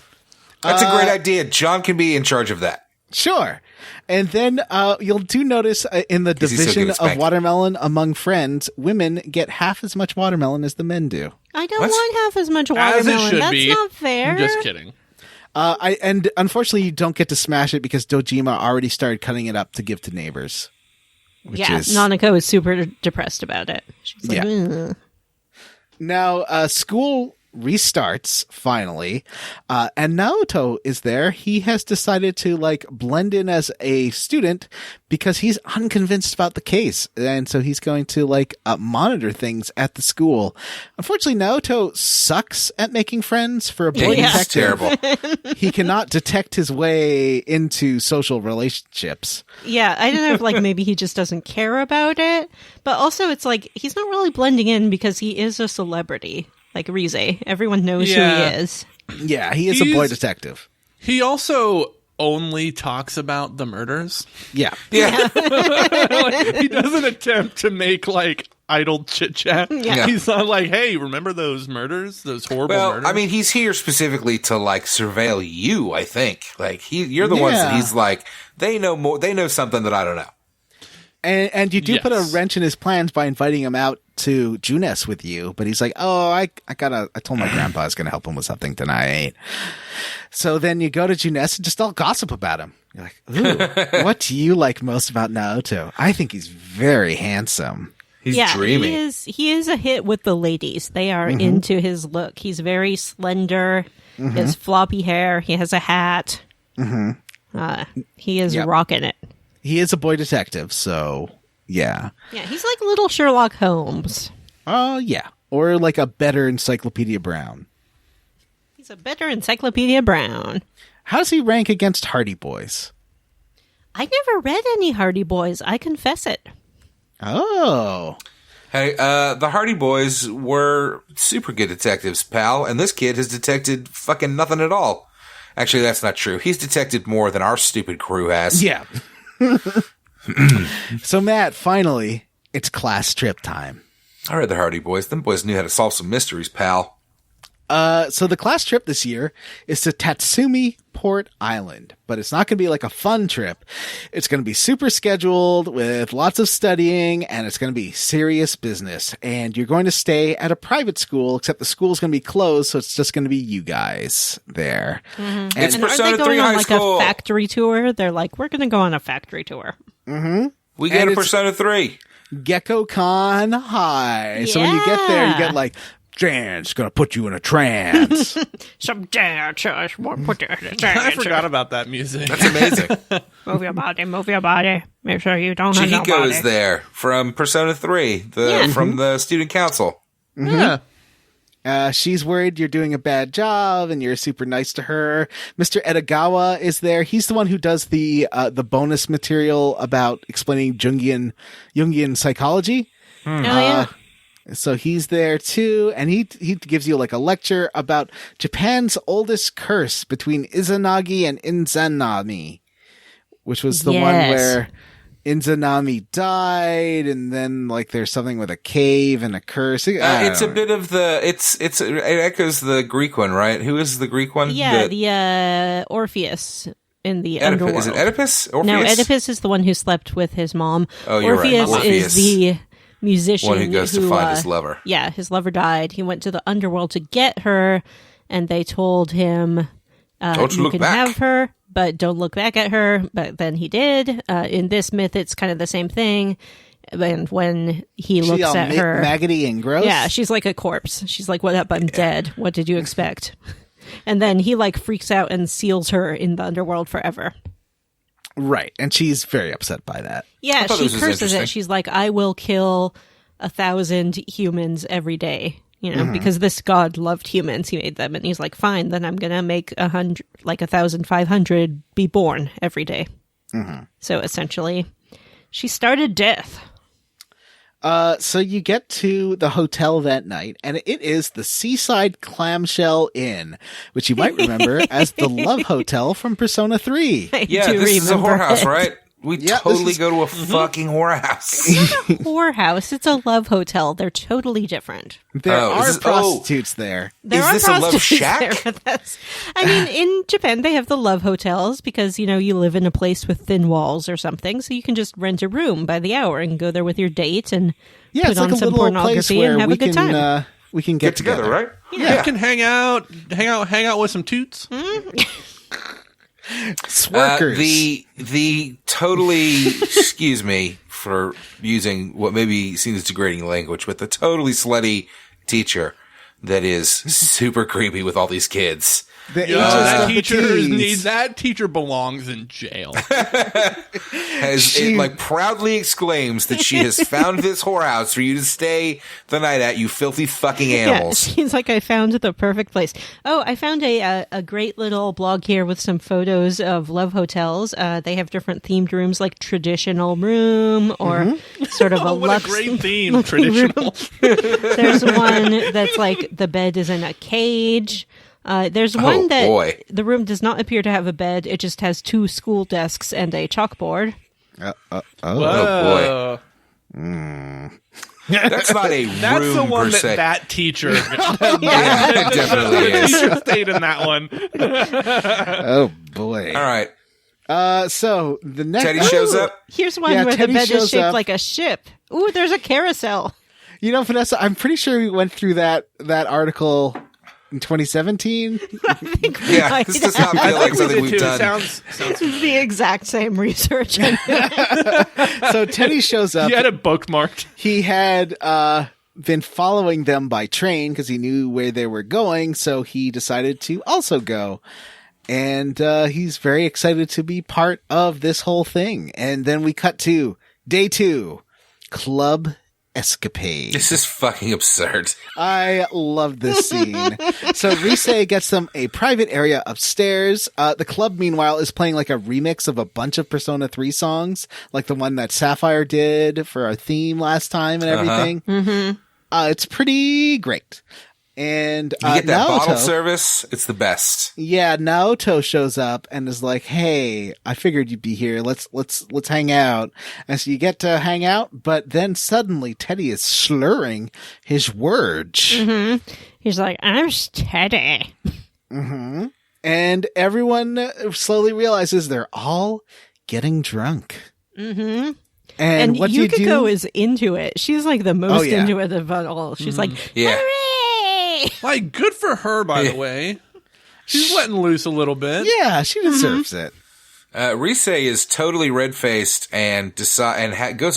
That's a great idea. John can be in charge of that. Sure. And then you'll notice in the division of watermelon among friends, women get half as much watermelon as the men do. I don't want half as much watermelon. That's not fair. I'm just kidding. And unfortunately, you don't get to smash it because Dojima already started cutting it up to give to neighbors. Nanako is super depressed about it. She's like, ugh. Now, school restarts finally, and Naoto is there. He has decided to like blend in as a student because he's unconvinced about the case, and so he's going to like monitor things at the school. Unfortunately, Naoto sucks at making friends for a boy detective. Terrible. He cannot detect his way into social relationships. Yeah, I don't know if like maybe he just doesn't care about it, but also it's like he's not really blending in because he is a celebrity. Like Rise. Everyone knows who he is. Yeah, he's a boy detective. He also only talks about the murders. Yeah. Like, he doesn't attempt to make like idle chit chat. Yeah. He's not like, hey, remember those murders? Those horrible murders? I mean, he's here specifically to like surveil you, I think. Like you're the ones that he's like, they know more, they know something that I don't know. And you do put a wrench in his plans by inviting him out to Junes with you, but he's like, oh, I told my grandpa I was going to help him with something tonight. So then you go to Junes and just all gossip about him. You're like, ooh, what do you like most about Naoto? I think he's very handsome. He's dreamy. He is a hit with the ladies. They are into his look. He's very slender. He has floppy hair. He has a hat. He is rocking it. He is a boy detective, so yeah. Yeah, he's like little Sherlock Holmes. Oh, yeah. Or like a better Encyclopedia Brown. He's a better Encyclopedia Brown. How does he rank against Hardy Boys? I never read any Hardy Boys. I confess it. Oh. Hey, the Hardy Boys were super good detectives, pal, and this kid has detected fucking nothing at all. Actually, that's not true. He's detected more than our stupid crew has. Yeah. So, Matt, finally, it's class trip time. I read the Hardy Boys. Them boys knew how to solve some mysteries, pal. So the class trip this year is to Tatsumi Port Island, but it's not going to be like a fun trip. It's going to be super scheduled with lots of studying, and it's going to be serious business. And you're going to stay at a private school, except the school's going to be closed, so it's just going to be you guys there. Mm-hmm. It's and Persona aren't they 3 going on High like School. a factory tour? They're like, we're going to go on a factory tour. We get And a it's- Persona 3. GeckoCon High. So when you get there, you get like, Jan's going to put you in a trance. Some dance, put it in a I dance. forgot about that music. That's amazing. Move your body, move your body. Make sure you don't have Chihiko nobody. is there from Persona 3, from the student council. Yeah. She's worried you're doing a bad job and you're super nice to her. Mr. Edagawa is there. He's the one who does the bonus material about explaining Jungian psychology. Oh, yeah. So he's there too, and he gives you like a lecture about Japan's oldest curse between Izanagi and Izanami, which was the one Yes. where Izanami died, and then like there's something with a cave and a curse. It's a bit of the it echoes the Greek one, right? Who is the Greek one? Yeah, the Orpheus in the Oedipus. underworld. Is it Oedipus? Orpheus? No, Oedipus is the one who slept with his mom. Oh, you're right. Orpheus Orpheus. is the musician One who goes to find his lover. Yeah, his lover died. He went to the underworld to get her, and they told him, Don't you look can back. have her, but don't look back at her. But then he did. In this myth, it's kind of the same thing. And when he looks all at her, maggoty and gross. yeah, she's like a corpse. She's like, "What up? I'm dead. What did you expect?" And then he like freaks out and seals her in the underworld forever. Right, and she's very upset by that. Yeah, thought she this was curses interesting. it. She's like, "I will kill 1,000 humans every day." You know, because this god loved humans. He made them, and he's like, "Fine, then I'm gonna make 1,500 be born every day." So essentially, she started death. So you get to the hotel that night, and it is the Seaside Clamshell Inn, which you might remember as the Love Hotel from Persona 3. I Yeah, do this is a remember whorehouse, it. right? We Yeah, totally this is- go to a fucking whorehouse. Whorehouse. It's a love hotel. They're totally different. There Oh, are is this- prostitutes there. There Is are this a love prostitutes shack? there, but I mean, in Japan, they have the love hotels because, you know, you live in a place with thin walls or something. So you can just rent a room by the hour and go there with your date and Yeah, put it's on like a some little place pornography where and have we a good can time. we can Get together, right? Yeah, you can hang out with some toots. Swerkers. The totally, excuse me for using what maybe seems degrading language, but the totally slutty teacher that is super creepy with all these kids. The Yo, ages that of the teacher teens. that teacher belongs in jail. It like proudly exclaims that she has found this whorehouse for you to stay the night at, you filthy fucking animals. Yeah, seems like I found the perfect place. Oh, I found a great little blog here with some photos of love hotels. They have different themed rooms, like traditional room or sort of a Oh, what luxe. a great theme! looking Traditional. There's one that's like the bed is in a cage. There's one that boy. the room does not appear to have a bed. It just has 2 school desks and a chalkboard. Oh, boy. That's not a That's room the one per se. that teacher. Yeah, it definitely the is. teacher stayed in that one. Oh boy. All right. So the next Teddy shows up. Here's one Yeah, where Teddie the bed shows is shaped up. like a ship. Ooh, there's a carousel. You know, Vanessa, I'm pretty sure we went through that article in 2017. Yeah, this does not feel like something we've done. Sounds The exact same research. So Teddy shows up. you had it bookmarked. He had been following them by train because he knew where they were going, so he decided to also go. And he's very excited to be part of this whole thing. And then we cut to day 2, Club Escapade. This is fucking absurd. I love this scene. So Rise gets them a private area upstairs. The club, meanwhile, is playing like a remix of a bunch of Persona 3 songs, like the one that Sapphire did for our theme last time and everything. Mm-hmm. It's pretty great. And You get that Naoto, bottle service. It's the best. yeah, Naoto shows up and is like, "Hey, I figured you'd be here. Let's hang out." And so you get to hang out, but then suddenly Teddie is slurring his words. Mm-hmm. He's like, "I'm Teddie." Mm-hmm. And everyone slowly realizes they're all getting drunk. Mm-hmm. And what do you do? Yukiko is into it. She's like the most yeah. into it of all. She's like, Yeah. "Hooray!" Like, good for her, by the way. She's letting loose a little bit. Yeah, she deserves it. Rise is totally red-faced and goes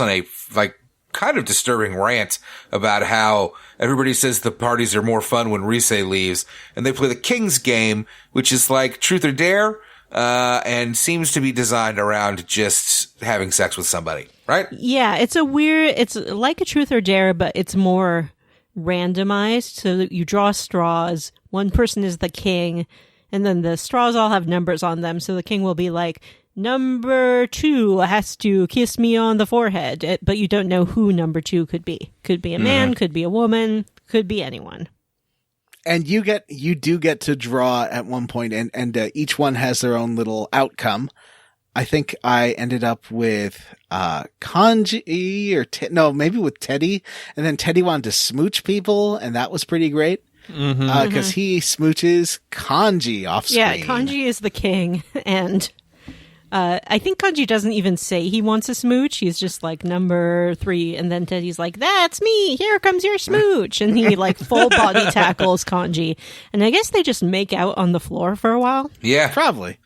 on a like kind of disturbing rant about how everybody says the parties are more fun when Rise leaves, and they play the King's game, which is like truth or dare, and seems to be designed around just having sex with somebody, right? Yeah, it's like a truth or dare, but it's more randomized. So that you draw straws. One person is the king, and then the straws all have numbers on them. So the king will be like, number 2 has to kiss me on the forehead, but you don't know who number 2 could be. Could be a man, could be a woman, could be anyone. And you do get to draw at one point, and each one has their own little outcome. I think I ended up with Kanji or maybe with Teddie, and then Teddie wanted to smooch people, and that was pretty great because he smooches Kanji off screen. Yeah, Kanji is the king, and I think Kanji doesn't even say he wants a smooch. He's just like number 3, and then Teddie's like, "That's me. Here comes your smooch," and he like full body tackles Kanji, and I guess they just make out on the floor for a while. Yeah. Probably.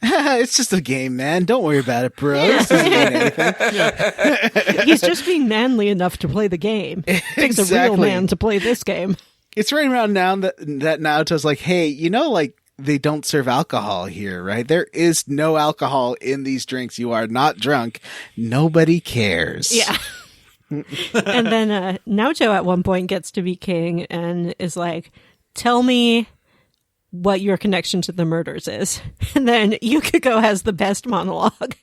It's just a game, man. Don't worry about it, bro. This doesn't mean anything. He's just being manly enough to play the game. It takes a real Exactly. man to play this game. It's right around now that Naoto's like, "Hey, like they don't serve alcohol here, right? There is no alcohol in these drinks. You are not drunk. Nobody cares." Yeah. And then Naoto at one point gets to be king and is like, "Tell me what your connection to the murders is." And then Yukiko has the best monologue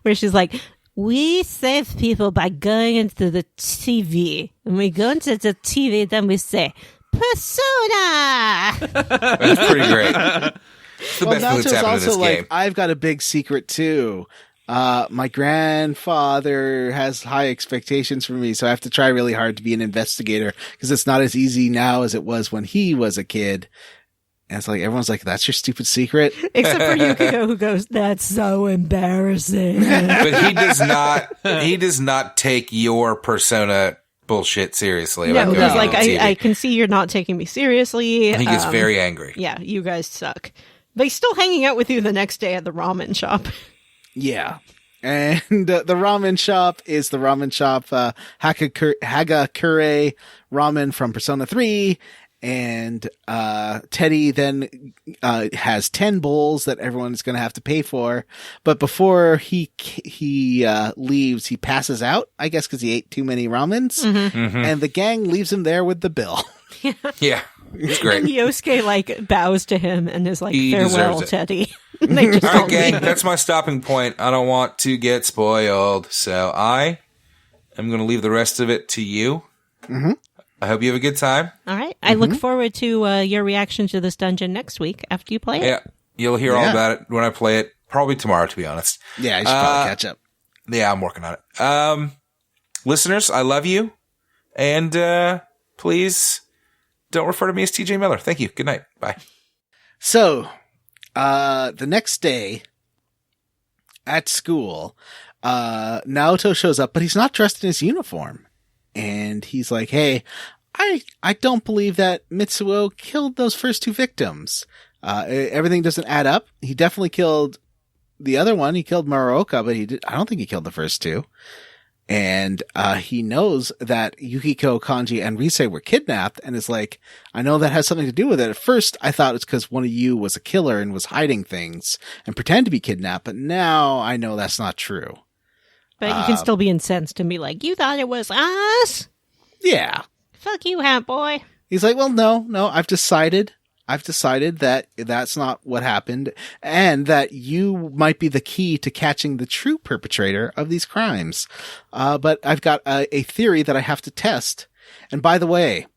where she's like, "We save people by going into the TV. And we go into the TV, then we say, Persona!" That's pretty great. It's the best thing that's Naoto's happened in also this like, game. "I've got a big secret too. My grandfather has high expectations for me, so I have to try really hard to be an investigator because it's not as easy now as it was when he was a kid." And it's like, everyone's like, "That's your stupid secret?" Except for Yukiko, who goes, "That's so embarrassing." But he does not take your Persona bullshit seriously. No, about he's going like, on TV. I can see you're not taking me seriously. He gets very angry. Yeah, you guys suck. But he's still hanging out with you the next day at the ramen shop. Yeah. And the ramen shop is the ramen shop, Hagakure Ramen from Persona 3. And Teddie then has 10 bowls that everyone's going to have to pay for. But before he leaves, he passes out, I guess, because he ate too many ramens. And the gang leaves him there with the bill. Yeah. It's great. And Yosuke like bows to him and is like, He "Farewell, deserves it. Teddie." They just All don't right, gang, leave. that's my stopping point. I don't want to get spoiled, so I am going to leave the rest of it to you. I hope you have a good time. All right. I look forward to your reaction to this dungeon next week after you play it. Yeah, you'll hear all Yeah. about it when I play it. Probably tomorrow, to be honest. Yeah, I should probably catch up. Yeah, I'm working on it. Listeners, I love you, and please don't refer to me as TJ Miller. Thank you. Good night. Bye. So, the next day at school, Naoto shows up, but he's not dressed in his uniform. And he's like, "Hey, I don't believe that Mitsuo killed those first 2 victims. Everything doesn't add up. He definitely killed the other one. He killed Muraoka, but I don't think he killed the first 2. And he knows that Yukiko, Kanji, and Rise were kidnapped and is like, I know that has something to do with it. At first, I thought it's because one of you was a killer and was hiding things and pretend to be kidnapped, but now I know that's not true. But you can still be incensed and be like, you thought it was us? Yeah. Fuck you, Hat Boy. He's like, well, no, I've decided that that's not what happened and that you might be the key to catching the true perpetrator of these crimes. But I've got a theory that I have to test. And by the way,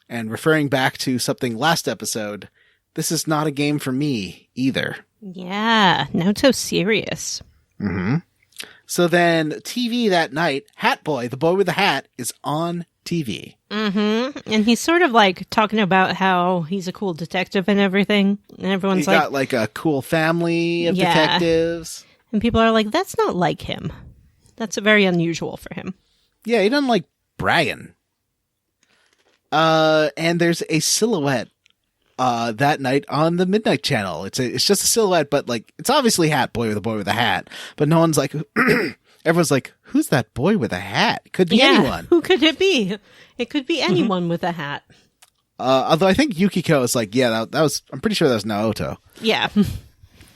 and referring back to something last episode, this is not a game for me either. Yeah, Naoto serious. Mm-hmm. So then TV that night, Hat Boy, the boy with the hat, is on TV. Mm-hmm. And he's sort of like talking about how he's a cool detective and everything. And everyone's He got like a cool family of detectives. And people are like, that's not like him. That's very unusual for him. Yeah, he doesn't like bragging. And there's a silhouette that night on the Midnight Channel. It's just a silhouette, but like it's obviously Hat Boy or the boy with a hat. But no one's like everyone's like, who's that boy with a hat? It could be anyone. Who could it be? It could be anyone with a hat. Although I think Yukiko is like, yeah, that was, I'm pretty sure that was Naoto. Yeah.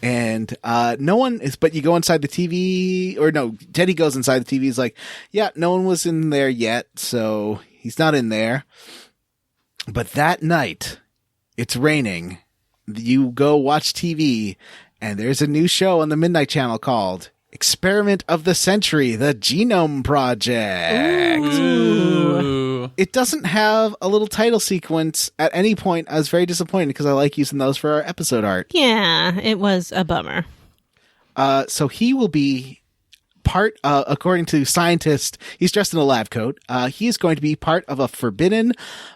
And no one is, but you go inside the TV, or no, Teddie goes inside the TV. He's like, yeah, no one was in there yet, so he's not in there. But that night, it's raining. You go watch TV, and there's a new show on the Midnight Channel called Experiment of the Century, the Genome Project. Ooh. It doesn't have a little title sequence at any point. I was very disappointed because I like using those for our episode art. Yeah, it was a bummer. So he will be part, according to scientists, he's dressed in a lab coat. He is going to be part of a forbidden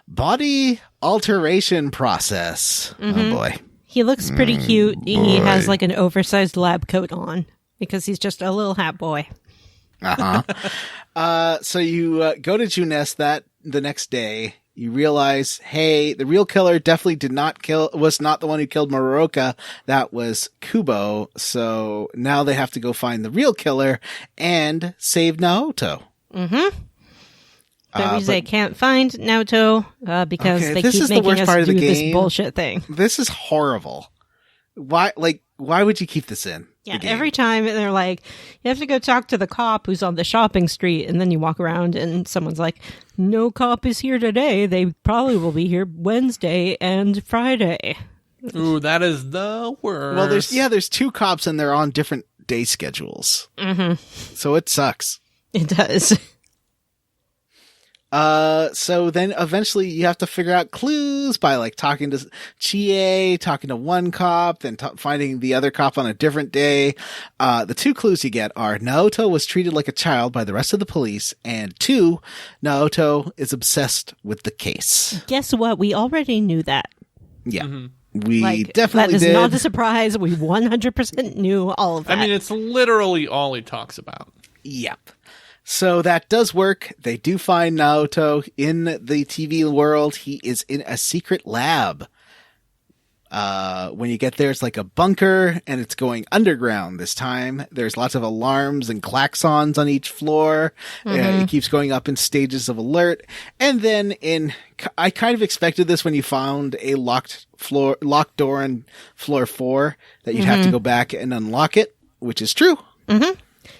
body alteration process. Mm-hmm. Oh boy. He looks pretty cute. He has like an oversized lab coat on because he's just a little hat boy. So you go to Juness the next day. You realize, hey, the real killer definitely was not the one who killed Moroka. That was Kubo. So now they have to go find the real killer and save Naoto. Mm-hmm. But Rise can't find Naoto because they keep making us do this bullshit thing. This is horrible. Why would you keep this in? Yeah, every time they're like, you have to go talk to the cop who's on the shopping street, and then you walk around and someone's like, no cop is here today. They probably will be here Wednesday and Friday. Ooh, that is the worst. Well, there's two cops and they're on different day schedules. Mm-hmm. So it sucks. It does. So then eventually you have to figure out clues by like talking to Chie, talking to one cop, then finding the other cop on a different day. The two clues you get are Naoto was treated like a child by the rest of the police, and 2, Naoto is obsessed with the case. Guess what? We already knew that. Yeah. Mm-hmm. We definitely did. That is did. not a surprise. We 100% knew all of that. I mean, it's literally all he talks about. Yep. So that does work. They do find Naoto in the TV world. He is in a secret lab. When you get there, it's like a bunker, and it's going underground this time. There's lots of alarms and klaxons on each floor. Mm-hmm. It keeps going up in stages of alert. And then I kind of expected this when you found a locked door on floor 4, that you'd have to go back and unlock it, which is true. Mm-hmm.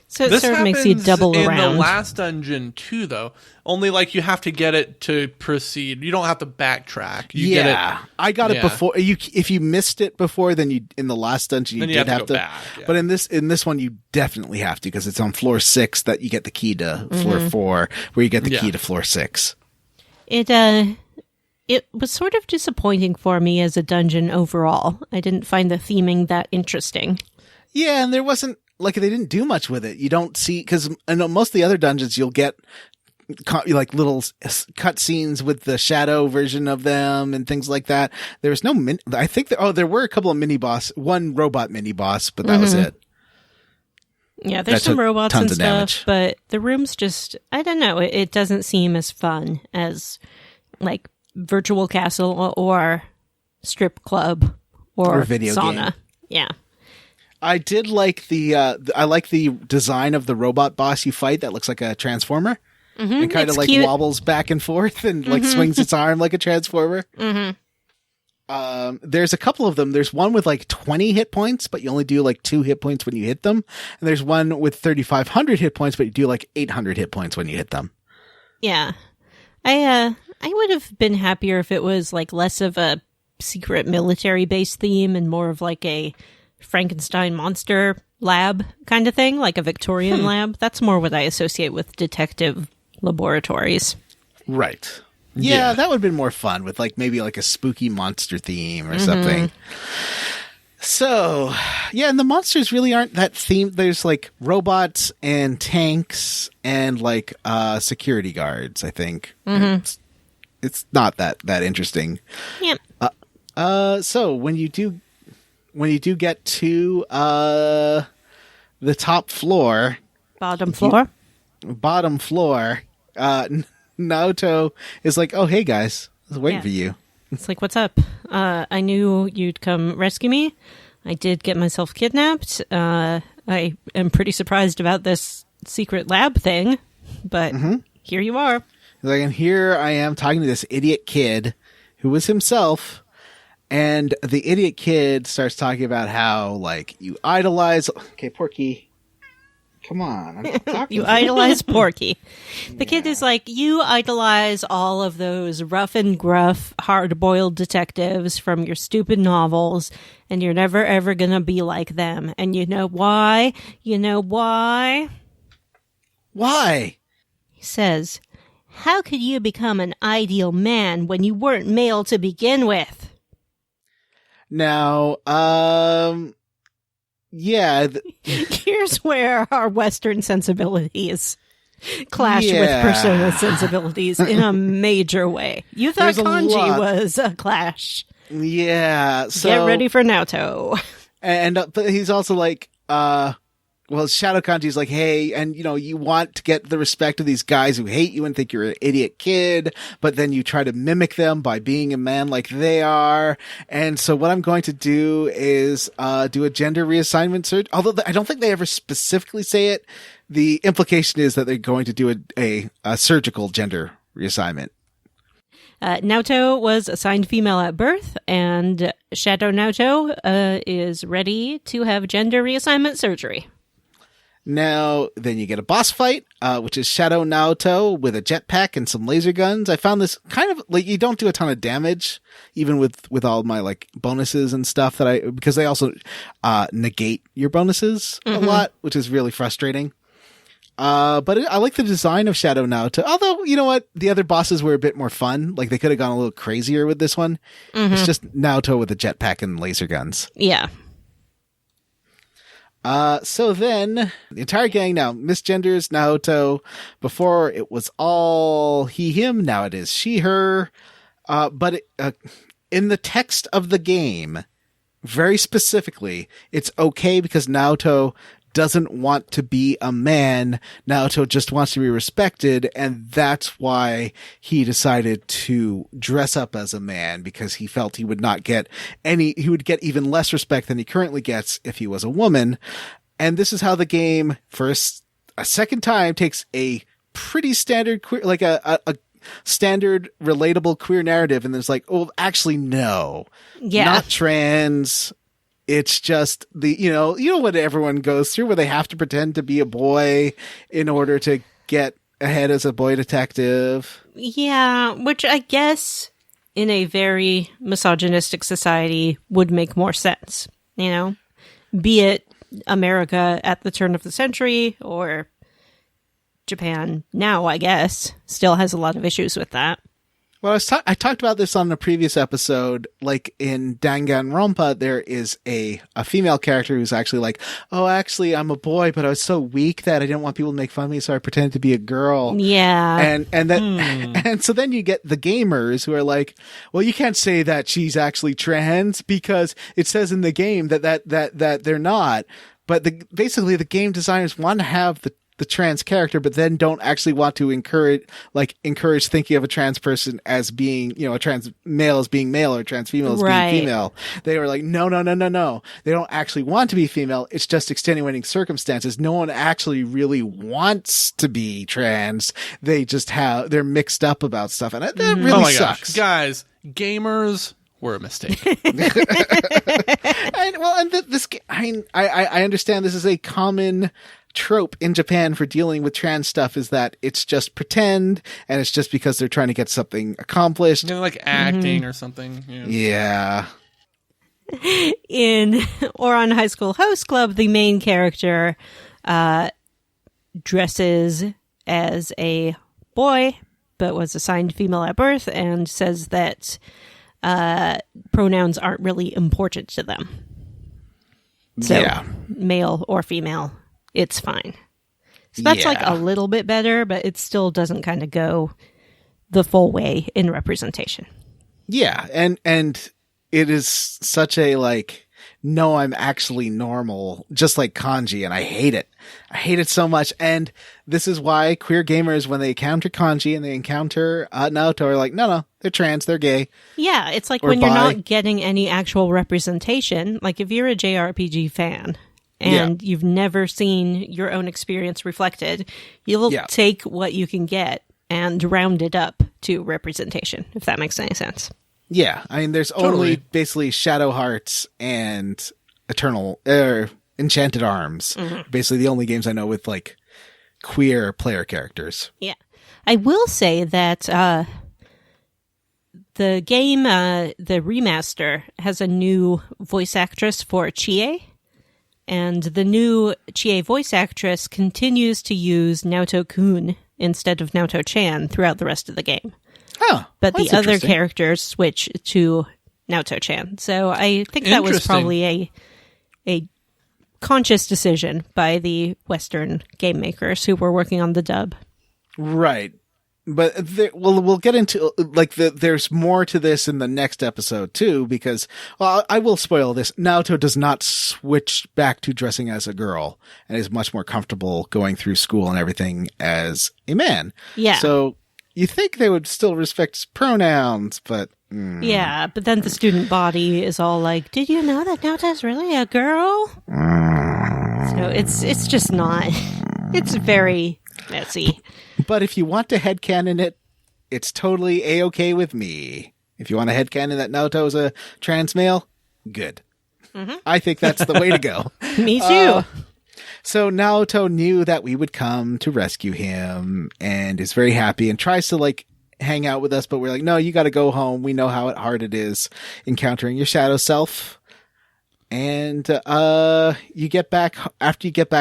So it This sort of makes you double in around. In the last dungeon too, though. Only like you have to get it to proceed. You don't have to backtrack. You get it. I got it before. If you missed it before, then you in the last dungeon you did have to. Go back, yeah. But in this one, you definitely have to because it's on floor 6 that you get the key to floor 4, where you get the key to floor 6. It was sort of disappointing for me as a dungeon overall. I didn't find the theming that interesting. Yeah, and there wasn't. Like, they didn't do much with it. You don't see, because in most of the other dungeons, you'll get like little cut scenes with the shadow version of them and things like that. There's no I think there were a couple of one robot mini boss, but that was it. Yeah, there's some robots and stuff, but the room's just, I don't know, it doesn't seem as fun as like Virtual Castle or Strip Club or video Sauna. game. Yeah. I did like I like the design of the robot boss you fight that looks like a transformer. And kind of like cute. wobbles back and forth and like swings its arm like a transformer. There's a couple of them. There's one with like 20 hit points, but you only do like 2 hit points when you hit them. And there's one with 3,500 hit points, but you do like 800 hit points when you hit them. Yeah. I would have been happier if it was like less of a secret military base theme and more of like a Frankenstein monster lab kind of thing, like a Victorian lab. That's more what I associate with detective laboratories. Right. Yeah, that would have been more fun with like maybe like a spooky monster theme or something. So, yeah, and the monsters really aren't that themed. There's like robots and tanks and like security guards, I think. It's not that interesting. Yep. So when you do get to the top floor, Bottom floor. Naoto is like, "Oh, hey guys, I was waiting for you." It's like, what's up? I knew you'd come rescue me. I did get myself kidnapped. I am pretty surprised about this secret lab thing, but here you are. He's like, and here I am talking to this idiot kid who was himself. And the idiot kid starts talking about how, like, you idolize... Okay, Porky. Come on. I'm talking. You idolize Porky. The kid is like, you idolize all of those rough and gruff, hard-boiled detectives from your stupid novels, and you're never, ever gonna be like them. And you know why? You know why? Why? He says, how could you become an ideal man when you weren't male to begin with? Now, yeah. Here's where our Western sensibilities clash with Persona sensibilities in a major way. You thought kanji was a clash. Yeah. So, get ready for Naoto. And but he's also like, well, Shadow Kanji's like, hey, and you know, you want to get the respect of these guys who hate you and think you're an idiot kid, but then you try to mimic them by being a man like they are. And so what I'm going to do is do a gender reassignment search. Although I don't think they ever specifically say it. The implication is that they're going to do a surgical gender reassignment. Naoto was assigned female at birth, and Shadow Naoto is ready to have gender reassignment surgery. Now, then you get a boss fight, which is Shadow Naoto with a jetpack and some laser guns. I found this kind of like you don't do a ton of damage, even with all my like bonuses and stuff because they also negate your bonuses a lot, which is really frustrating. But I like the design of Shadow Naoto. Although, you know what? The other bosses were a bit more fun. Like they could have gone a little crazier with this one. It's just Naoto with a jetpack and laser guns. Yeah. So then the entire gang now misgenders Naoto. Before it was all he, him. Now it is she, her. But in the text of the game, very specifically, it's okay because Naoto doesn't want to be a man. Naoto just wants to be respected. And that's why he decided to dress up as a man, because he felt he would get even less respect than he currently gets if he was a woman. And this is how the game, for a second time, takes a pretty standard queer, like a standard relatable queer narrative. And there's like, oh, actually, no, not trans. It's just you know what everyone goes through where they have to pretend to be a boy in order to get ahead as a boy detective. Yeah, which I guess in a very misogynistic society would make more sense, you know, be it America at the turn of the century or Japan now, I guess, still has a lot of issues with that. Well, I talked about this on a previous episode. Like in Danganronpa, there is a female character who's actually like, oh, actually, I'm a boy, but I was so weak that I didn't want people to make fun of me, so I pretended to be a girl. Yeah. And so then you get the gamers who are like, well, you can't say that she's actually trans because it says in the game that they're not. But basically the game designers want to have the trans character, but then don't actually want to encourage thinking of a trans person as being, a trans male as being male or trans female as Right. being female. They were like, no. They don't actually want to be female. It's just extenuating circumstances. No one actually really wants to be trans. They just they're mixed up about stuff. And that really Oh my sucks. gosh. Guys, gamers were a mistake. I understand this is a common trope in Japan for dealing with trans stuff, is that it's just pretend and it's just because they're trying to get something accomplished. Like acting or something. Yeah. In Ouran High School Host Club, the main character dresses as a boy, but was assigned female at birth, and says that pronouns aren't really important to them. So, Yeah. male or female, it's fine. So that's like Yeah. a little bit better, but it still doesn't kind of go the full way in representation. Yeah, and it is such a no, I'm actually normal, just like kanji, and I hate it. I hate it so much, and this is why queer gamers, when they encounter kanji and they encounter Naoto, are like, no, they're trans, they're gay. Yeah, it's like Or when you're bi. not getting any actual representation, like if you're a JRPG fan and you've never seen your own experience reflected, you'll take what you can get and round it up to representation, if that makes any sense. Yeah, I mean, there's Totally. only basically Shadow Hearts and Enchanted Arms. Basically, the only games I know with queer player characters. Yeah. I will say that the game, the remaster, has a new voice actress for Chie. And the new Chie voice actress continues to use Naoto-kun instead of Naoto-chan throughout the rest of the game. Oh, But the that's other interesting. characters switch to Naoto-chan. So I think that was Interesting. probably a conscious decision by the Western game makers who were working on the dub. Right. But we'll get into there's more to this in the next episode too, because I will spoil this. Naoto does not switch back to dressing as a girl and is much more comfortable going through school and everything as a man. Yeah. So you think they would still respect pronouns, but Yeah, but then the student body is all like, "Did you know that Naoto's really a girl?" So it's just not. It's very messy. But if you want to headcanon it, it's totally A-okay with me. If you want to headcanon that Naoto is a trans male, good. I think that's the way to go. Me too. So Naoto knew that we would come to rescue him and is very happy and tries to hang out with us, but we're like, no, you got to go home. We know how hard it is encountering your shadow self. And after you get back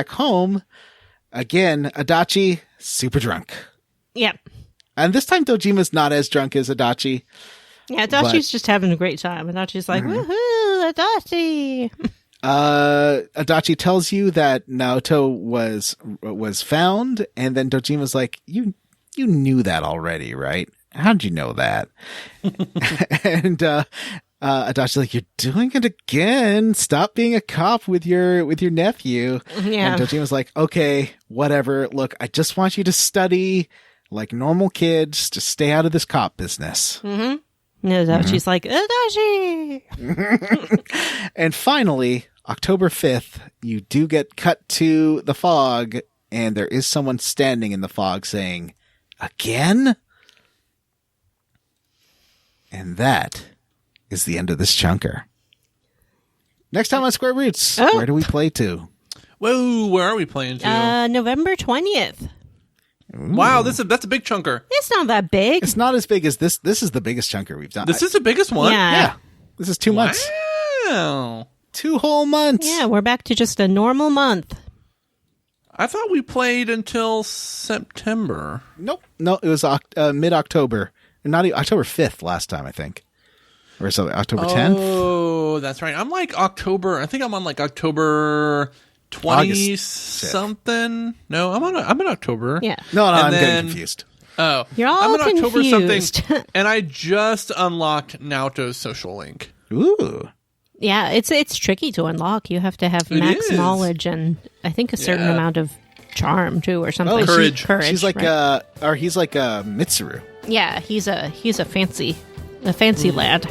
home, again, Adachi, super drunk. Yeah. And this time Dojima's not as drunk as Adachi. Yeah, Adachi's just having a great time. Adachi's like, woohoo, Adachi. Adachi tells you that Naoto was found, and then Dojima's like, you knew that already, right? How'd you know that? And Adachi's like, you're doing it again. Stop being a cop with your nephew. Yeah. And Dojima's like, okay, whatever. Look, I just want you to study like normal kids. Just stay out of this cop business. And Adachi's like, Adachi. And finally, October 5th, you do get cut to the fog, and there is someone standing in the fog saying, again? And that is the end of this chunker. Next time on Square Roots, Oh. where do we play to? Whoa, where are we playing to? November 20th. Wow, that's a big chunker. It's not that big. It's not as big as this. This is the biggest chunker we've done. This is the biggest one? Yeah. Yeah. This is 2 months. Wow. 2 whole months. Yeah, we're back to just a normal month. I thought we played until September. Nope. No, it was mid-October. Not even, October 5th last time, I think. Or something. October 10th? Oh, that's right. I'm like October. I think I'm on like October 20 August something. No, I'm in October. Yeah. No, And I'm then- getting confused. Oh, You're all I'm in October confused. something, and I just unlocked Naoto's social link. Ooh. Yeah, it's tricky to unlock. You have to have It max is. knowledge and I think a certain Yeah. amount of charm too, or something. Oh, Courage. She's like right. he's like Mitsuru. Yeah, he's a fancy lad.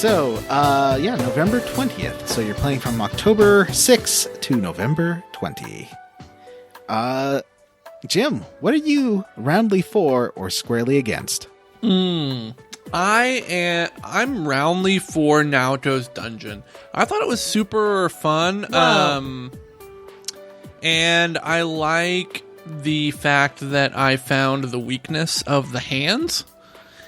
So, November 20th. So you're playing from October 6 to November 20. Jim, what are you roundly for or squarely against? I'm roundly for Naoto's dungeon. I thought it was super fun. Wow. And I like the fact that I found the weakness of the hands,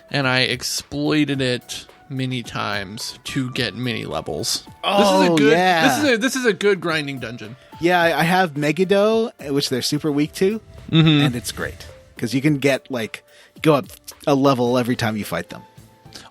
and I exploited it many times to get many levels. Oh, yeah. This is a good grinding dungeon. Yeah, I have Megiddo, which they're super weak to, and it's great. Because you can get, go up a level every time you fight them.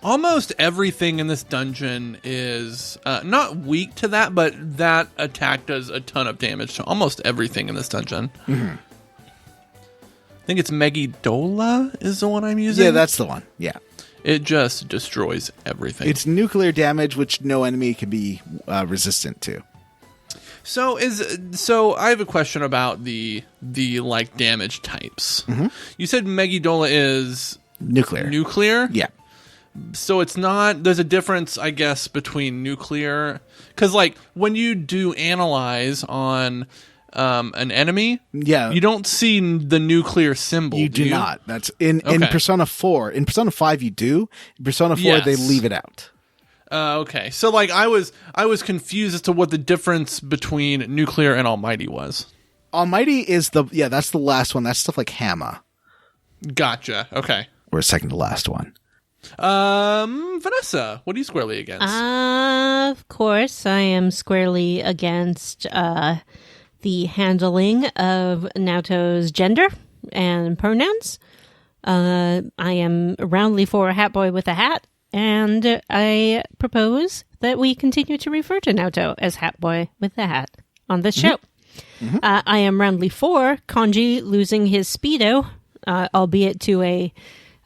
Almost everything in this dungeon is not weak to that, but that attack does a ton of damage to almost everything in this dungeon. Mm-hmm. I think it's Megidola is the one I'm using. Yeah, that's the one. Yeah. It just destroys everything. It's nuclear damage, which no enemy can be resistant to. So I have a question about the damage types. Mm-hmm. You said Megidola is nuclear. Yeah. So it's not. There's a difference, I guess, between nuclear, because when you do analyze on an enemy, you don't see the nuclear symbol. You do not. That's in Persona 4. In Persona 5, you do. In Persona 4, they leave it out. Okay. So I was confused as to what the difference between nuclear and almighty was. Almighty is that's the last one. That's stuff like Hama. Gotcha. Okay. Or second to last one. Vanessa, what are you squarely against? Of course, I am squarely against the handling of Naoto's gender and pronouns. I am roundly for a hat boy with a hat, and I propose that we continue to refer to Naoto as hat boy with a hat on this show. Mm-hmm. I am roundly for Kanji losing his Speedo, albeit to a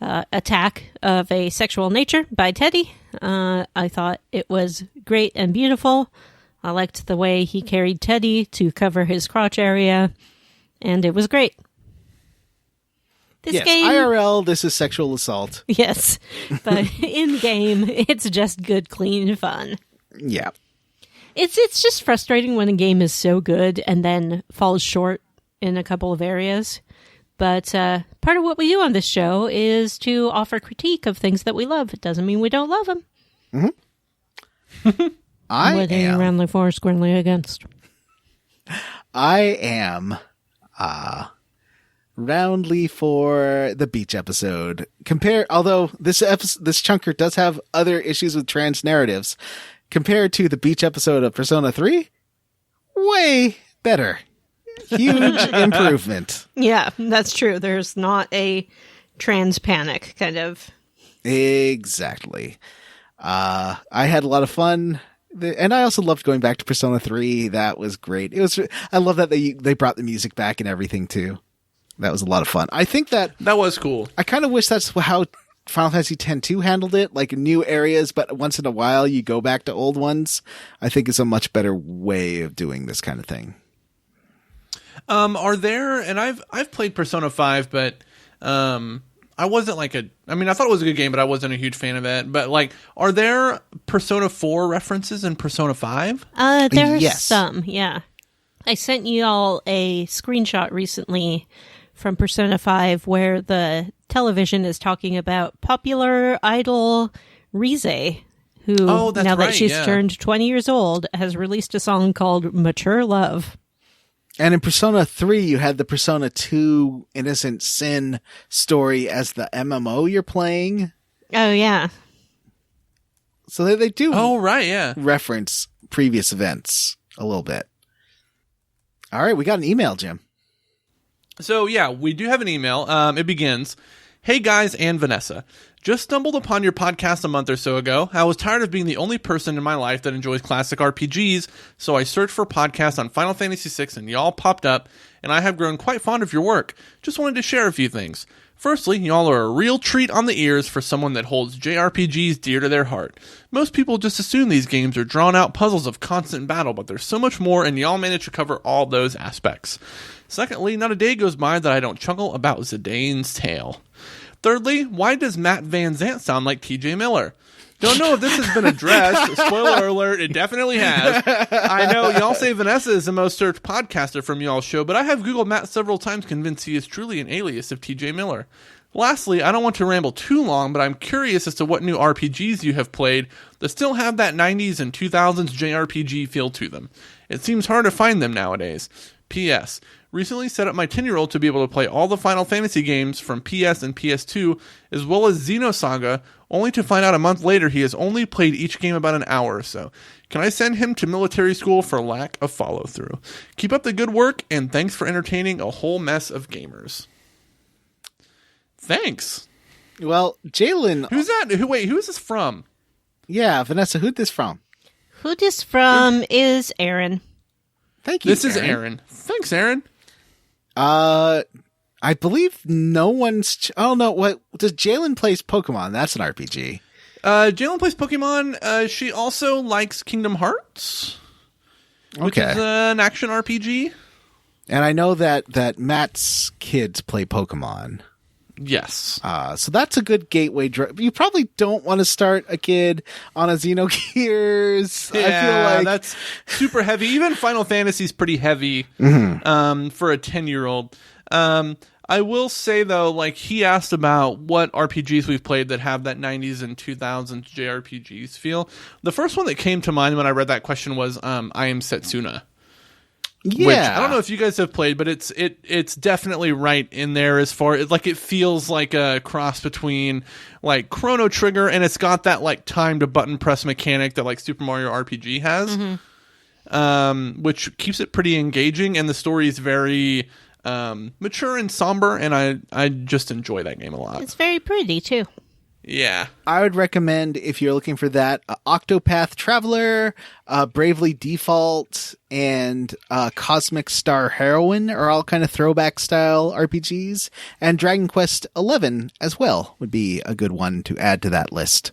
attack of a sexual nature by Teddie. I thought it was great and beautiful. I liked the way he carried Teddie to cover his crotch area, and it was great. This game, IRL, this is sexual assault. Yes, but in game, it's just good, clean fun. Yeah. It's just frustrating when a game is so good and then falls short in a couple of areas. But part of what we do on this show is to offer critique of things that we love. It doesn't mean we don't love them. Mm-hmm. What are you roundly for, squarely against? I am roundly for the beach episode. Although this chunker does have other issues with trans narratives, compared to the beach episode of Persona 3, way better. Huge improvement. Yeah, that's true. There's not a trans panic kind of. Exactly. I had a lot of fun. And I also loved going back to Persona 3. That was great. I love that they brought the music back and everything too. That was a lot of fun. I think that was cool. I kind of wish that's how Final Fantasy X-2 handled it, like new areas, but once in a while you go back to old ones. I think it's a much better way of doing this kind of thing. Are there, and I've played Persona 5, but I wasn't I thought it was a good game, but I wasn't a huge fan of it. But are there Persona 4 references in Persona 5? There are yes. some, yeah. I sent you all a screenshot recently from Persona 5 where the television is talking about popular idol Rize, who, now that she's turned 20 years old, has released a song called Mature Love. And in Persona 3, you had the Persona 2 Innocent Sin story as the MMO you're playing. Oh, yeah. So they do yeah. reference previous events a little bit. All right, we got an email, Jim. So, yeah, we do have an email. It begins, Hey guys and Vanessa. Just stumbled upon your podcast a month or so ago. I was tired of being the only person in my life that enjoys classic RPGs, so I searched for podcasts on Final Fantasy VI and y'all popped up, and I have grown quite fond of your work. Just wanted to share a few things. Firstly, y'all are a real treat on the ears for someone that holds JRPGs dear to their heart. Most people just assume these games are drawn-out puzzles of constant battle, but there's so much more, and y'all manage to cover all those aspects. Secondly, not a day goes by that I don't chuckle about Zidane's tale. Thirdly, why does Matt Van Zant sound like TJ Miller? Don't know if this has been addressed. Spoiler alert, it definitely has. I know y'all say Vanessa is the most searched podcaster from y'all's show, but I have Googled Matt several times convinced he is truly an alias of TJ Miller. Lastly, I don't want to ramble too long, but I'm curious as to what new RPGs you have played that still have that 90s and 2000s JRPG feel to them. It seems hard to find them nowadays. P.S. Recently set up my 10-year-old to be able to play all the Final Fantasy games from PS and PS2, as well as Xenosaga, only to find out a month later he has only played each game about an hour or so. Can I send him to military school for lack of follow-through? Keep up the good work, and thanks for entertaining a whole mess of gamers. Thanks. Well, Jalen... Who's that? Who is this from? Yeah, Vanessa, who's this from? Who this from is Aaron. Thank you, This is Aaron. Thanks, Aaron. I believe no one's... Oh, no, what... Does Jalen plays Pokemon? That's an RPG. Jalen plays Pokemon. She also likes Kingdom Hearts, which is an action RPG. And I know that Matt's kids play Pokemon. Yes. So that's a good gateway drug. You probably don't want to start a kid on a Xenogears. Yeah, I feel like that's super heavy. Even Final Fantasy's pretty heavy for a 10-year-old. I will say, though, like, he asked about what RPGs we've played that have that 90s and 2000s JRPGs feel. The first one that came to mind when I read that question was I Am Setsuna. Yeah. Which, I don't know if you guys have played, but it's definitely right in there as far as, like, it feels like a cross between, like, Chrono Trigger, and it's got that, like, timed button press mechanic that, like, Super Mario RPG has, which keeps it pretty engaging, and the story is very mature and somber, and I just enjoy that game a lot. It's very pretty, too. Yeah. I would recommend, if you're looking for that, Octopath Traveler, Bravely Default, and Cosmic Star Heroine are all kind of throwback style RPGs. And Dragon Quest XI as well would be a good one to add to that list.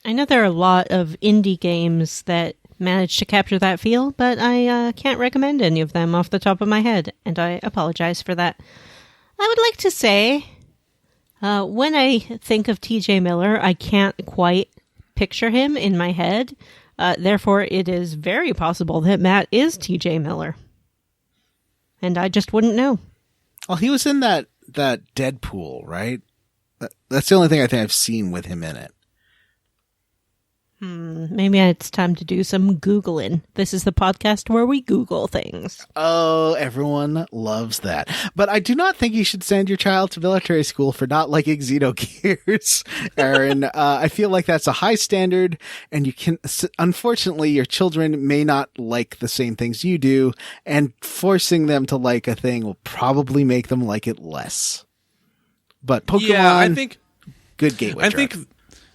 I know there are a lot of indie games that manage to capture that feel, but I can't recommend any of them off the top of my head, and I apologize for that. I would like to say... when I think of TJ Miller, I can't quite picture him in my head. Therefore, it is very possible that Matt is TJ Miller. And I just wouldn't know. Well, he was in that Deadpool, right? That's the only thing I think I've seen with him in it. Maybe it's time to do some Googling. This is the podcast where we Google things. Oh, everyone loves that. But I do not think you should send your child to military school for not liking Xenogears, Aaron. I feel like that's a high standard, and you can, unfortunately, your children may not like the same things you do, and forcing them to like a thing will probably make them like it less. But Pokemon, Yeah, I think... good gateway drug.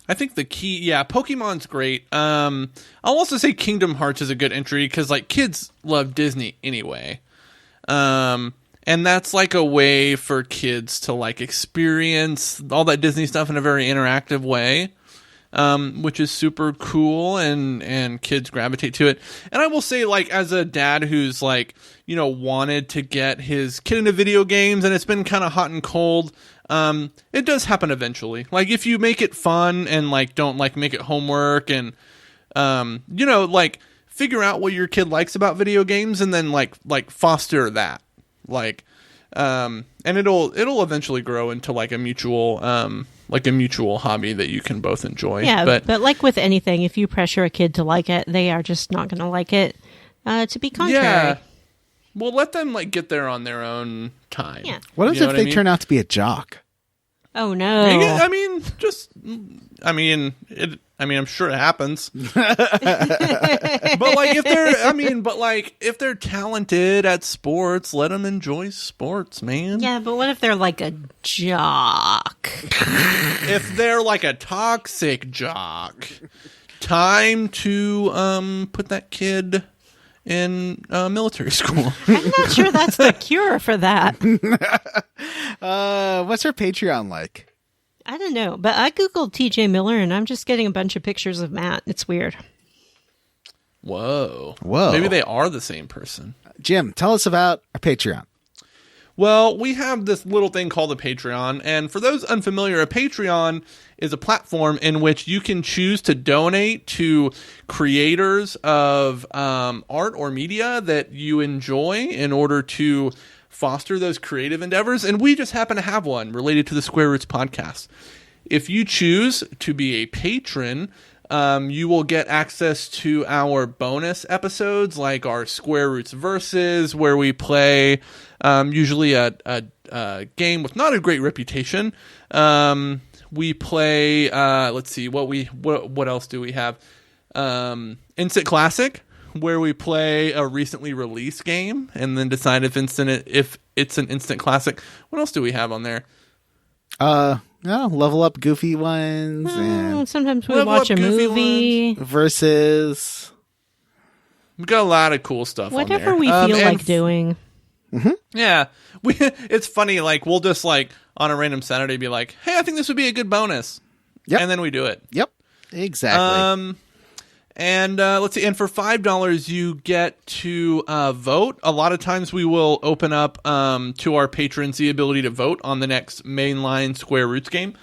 I think the key, Pokemon's great. I'll also say Kingdom Hearts is a good entry because, like, kids love Disney anyway. And that's, like, a way for kids to, like, experience all that Disney stuff in a very interactive way, which is super cool, and kids gravitate to it. And I will say, like, as a dad who's, like, you know, wanted to get his kid into video games, and it's been kind of hot and cold, it does happen eventually. Like, if you make it fun and, like, don't, like, make it homework and, you know, like, figure out what your kid likes about video games and then, like foster that. Like, and it'll eventually grow into, like, a mutual hobby that you can both enjoy. Yeah, but like with anything, if you pressure a kid to like it, they are just not going to like it. To be contrary. Yeah. Well, let them, like, get there on their own time. Yeah. What if they turn out to be a jock? Oh, no. I mean, I'm sure it happens. But like, if they're talented at sports, let them enjoy sports, man. Yeah, but what if they're like a jock? If they're like a toxic jock, time to put that kid in military school. I'm not sure that's the cure for that. What's her Patreon like? I don't know, but I Googled TJ Miller and I'm just getting a bunch of pictures of Matt. It's weird. Whoa. Maybe they are the same person. Jim, tell us about our Patreon. Well, we have this little thing called a Patreon, and for those unfamiliar, a Patreon is a platform in which you can choose to donate to creators of art or media that you enjoy in order to foster those creative endeavors, and we just happen to have one related to the Square Roots podcast. If you choose to be a patron, you will get access to our bonus episodes, like our Square Roots Versus, where we play usually a game with not a great reputation. We play, let's see, what else do we have? Instant Classic, where we play a recently released game and then decide if it's an instant classic. What else do we have on there? Level Up Goofy ones, and sometimes we watch a movie. Versus. We've got a lot of cool stuff Whatever on there. we feel like doing. Mm-hmm. Yeah. It's funny, like, we'll just, like, on a random Saturday be like, hey, I think this would be a good bonus. Yep. And then we do it. Yep. Exactly. And let's see, and for $5, you get to vote. A lot of times we will open up to our patrons the ability to vote on the next mainline Square Roots game.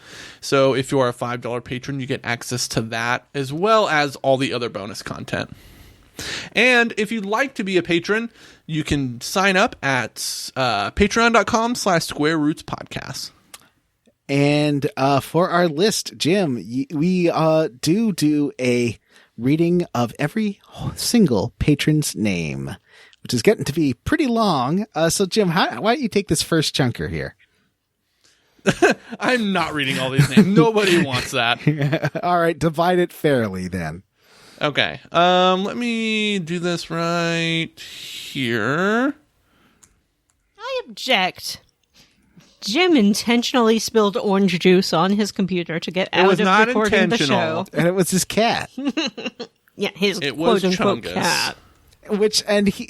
So if you are a $5 patron, you get access to that, as well as all the other bonus content. And if you'd like to be a patron, you can sign up at patreon.com/Square Roots Podcast. And for our list, Jim, we do a reading of every single patron's name, which is getting to be pretty long. So, Jim, why don't you take this first chunker here? I'm not reading all these names. Nobody wants that. All right, divide it fairly then. Okay. Let me do this right here. I object. Jim intentionally spilled orange juice on his computer to get out of recording the show. And it was his cat. Yeah, his It was quote-unquote Chungus. cat.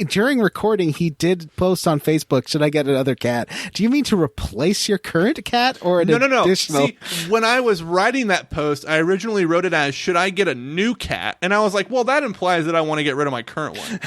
During recording, he did post on Facebook, should I get another cat? Do you mean to replace your current cat or an additional? See, when I was writing that post, I originally wrote it as, should I get a new cat? And I was like, well, that implies that I want to get rid of my current one.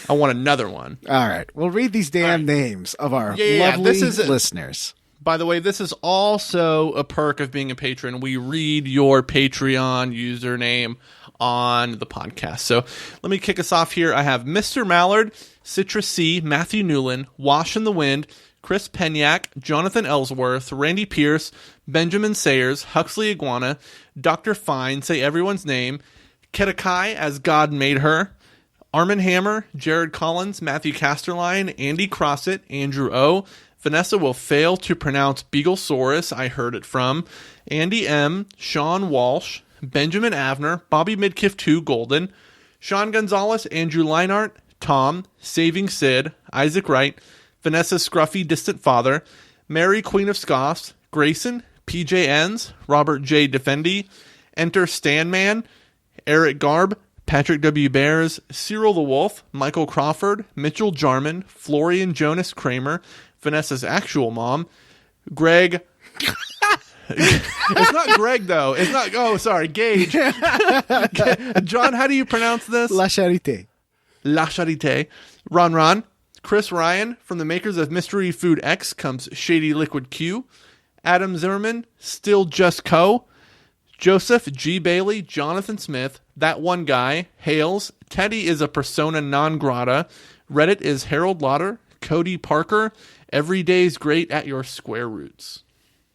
I want another one. All right. We'll read these damn names of our lovely listeners. By the way, this is also a perk of being a patron. We read your Patreon username on the podcast. So let me kick us off here. I have Mr. Mallard, Citrus C, Matthew Newland, Wash in the Wind, Chris Penyak, Jonathan Ellsworth, Randy Pierce, Benjamin Sayers, Huxley Iguana, Dr. Fine, say everyone's name, Kedekai as God Made Her, Armin Hammer, Jared Collins, Matthew Casterline, Andy Crossett, Andrew O, Vanessa will fail to pronounce Beaglesaurus, I heard it from, Andy M, Sean Walsh, Benjamin Avner, Bobby Midkiff 2 Golden, Sean Gonzalez, Andrew Leinart, Tom, Saving Sid, Isaac Wright, Vanessa Scruffy Distant Father, Mary Queen of Scoffs, Grayson, PJ Enns, Robert J. Defendi, Enter Stanman, Eric Garb, Patrick W. Bears, Cyril the Wolf, Michael Crawford, Mitchell Jarman, Florian Jonas Kramer, Vanessa's actual mom, Greg... It's not Greg, though. It's not... Oh, sorry. Gage. John, how do you pronounce this? La Charité. La Charité. Ron. Chris Ryan. From the makers of Mystery Food X comes Shady Liquid Q. Adam Zimmerman. Still Just Co. Joseph G. Bailey. Jonathan Smith. That One Guy. Hales. Teddie is a persona non grata. Reddit is Harold Lauder. Cody Parker. Every day's great at your Square Roots.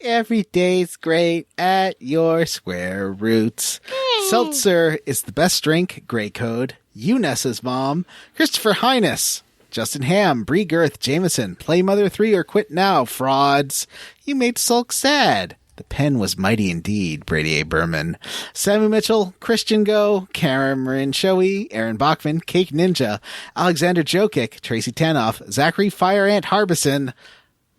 Every day's great at your Square Roots. Seltzer is the best drink. Grey Code. Eunice's mom. Christopher Highness. Justin Ham. Bree Girth. Jameson. Play Mother 3 or quit now. Frauds. You made Sulk sad. The pen was mighty indeed, Brady A. Berman. Sammy Mitchell, Christian Go, Cameron Shoei, Aaron Bachman, Cake Ninja, Alexander Jokic, Tracy Tanoff, Zachary Fire Ant Harbison,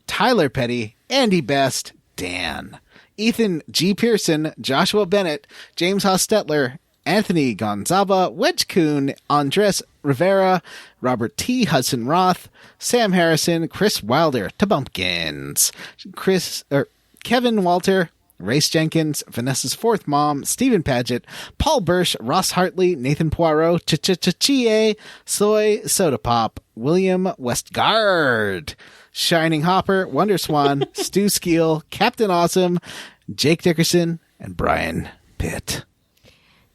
Tyler Petty, Andy Best, Dan, Ethan G. Pearson, Joshua Bennett, James Hostetler, Anthony Gonzaba, Wedge Kuhn, Andres Rivera, Robert T. Hudson Roth, Sam Harrison, Chris Wilder, Tabumpkins, Kevin Walter, Race Jenkins, Vanessa's fourth mom, Stephen Paget, Paul Bursch, Ross Hartley, Nathan Poirot, Chie, Soy, Soda Pop, William Westgard, Shining Hopper, Wonder Swan, Stu Skeel, Captain Awesome, Jake Dickerson, and Brian Pitt.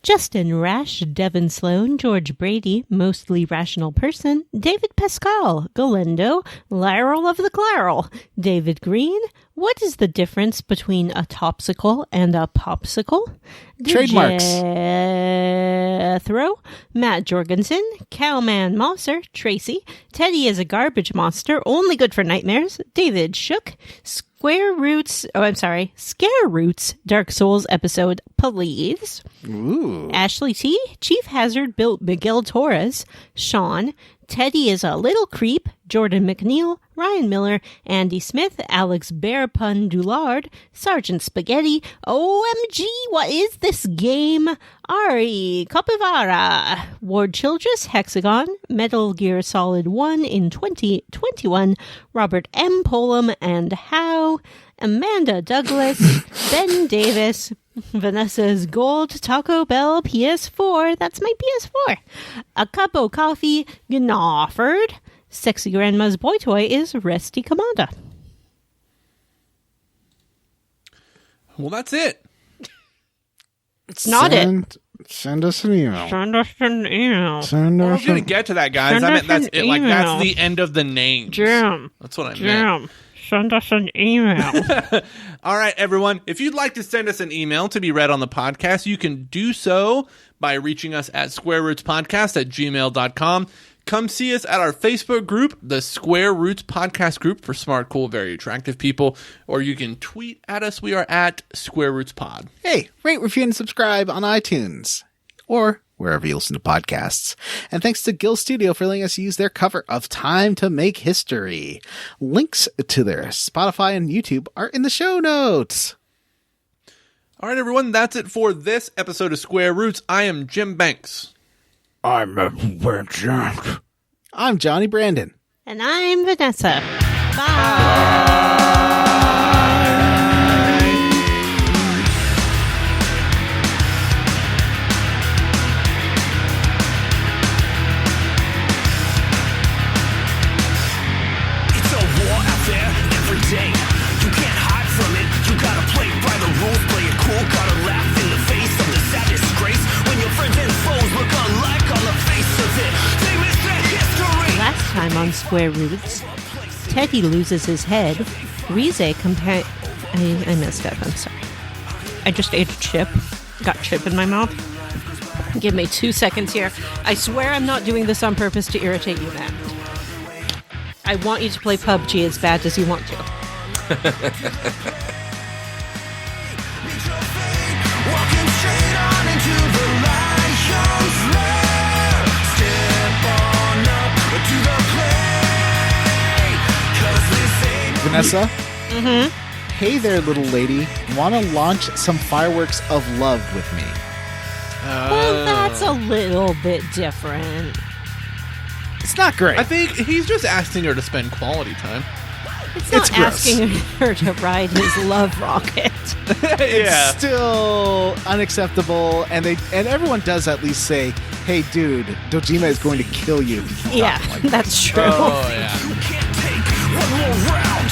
Justin Rash, Devin Sloan, George Brady, Mostly Rational Person, David Pascal, Galendo, Laryl of the Claryl, David Green, what is the difference between a topsicle and a popsicle? Trademarks. Jethro, Matt Jorgensen, Cowman Mosser, Tracy, Teddie is a garbage monster, only good for nightmares, David Shook, Scare Roots, Dark Souls episode, please. Ooh. Ashley T, Chief Hazard, Bill Miguel Torres, Sean, Teddie is a little creep, Jordan McNeil, Ryan Miller, Andy Smith, Alex Bearpun Doulard, Sergeant Spaghetti, OMG, what is this game? Ari Capivara, Ward Childress, Hexagon, Metal Gear Solid 1 in 2021, Robert M. Polam and How, Amanda Douglas, Ben Davis, Vanessa's Gold Taco Bell PS4, that's my PS4, A Cup of Coffee, Gnafford, Sexy Grandma's Boy Toy is Resty Commander. Well, that's it. It's not it. Send us an email. Send us an email. Send I us was going to get to that, guys. Send I us meant that's an it. Like, that's email. the end of the names. Jim. That's what I meant. Jim. Send us an email. All right, everyone. If you'd like to send us an email to be read on the podcast, you can do so by reaching us at squarerootspodcast@gmail.com. Come see us at our Facebook group, the Square Roots Podcast Group for smart, cool, very attractive people. Or you can tweet at us. We are at Square Roots Pod. Hey, rate, review, and subscribe on iTunes or wherever you listen to podcasts. And thanks to GillStudio for letting us use their cover of Time to Make History. Links to their Spotify and YouTube are in the show notes. All right, everyone. That's it for this episode of Square Roots. I am Jim Banks. I'm Johnny Brandon. And I'm Vanessa. Bye. It's a war out there every day. You can't hide from it. You gotta play by the rules, play it cool. Gotta laugh in the face of the sad disgrace. When your friends and foes look alike on the face of it, they miss their history. Last time on Square Roots, Teddie loses his head. Rize I messed up, I'm sorry. I just ate a chip. Got chip in my mouth. Give me 2 seconds here. I swear I'm not doing this on purpose to irritate you, Matt. I want you to play PUBG as bad as you want to. Walking straight on into the lion's lair. Step on up to the play. 'Cause this ain't Vanessa? Mm-hmm. Hey there, little lady. Want to launch some fireworks of love with me? Well, that's a little bit different. It's not great. I think he's just asking her to spend quality time. It's not It's gross. asking her to ride his love rocket. Yeah. Still unacceptable, and everyone does at least say, "Hey, dude, Dojima is going to kill you." Yeah, that's true. Oh, yeah. you can't take one more round.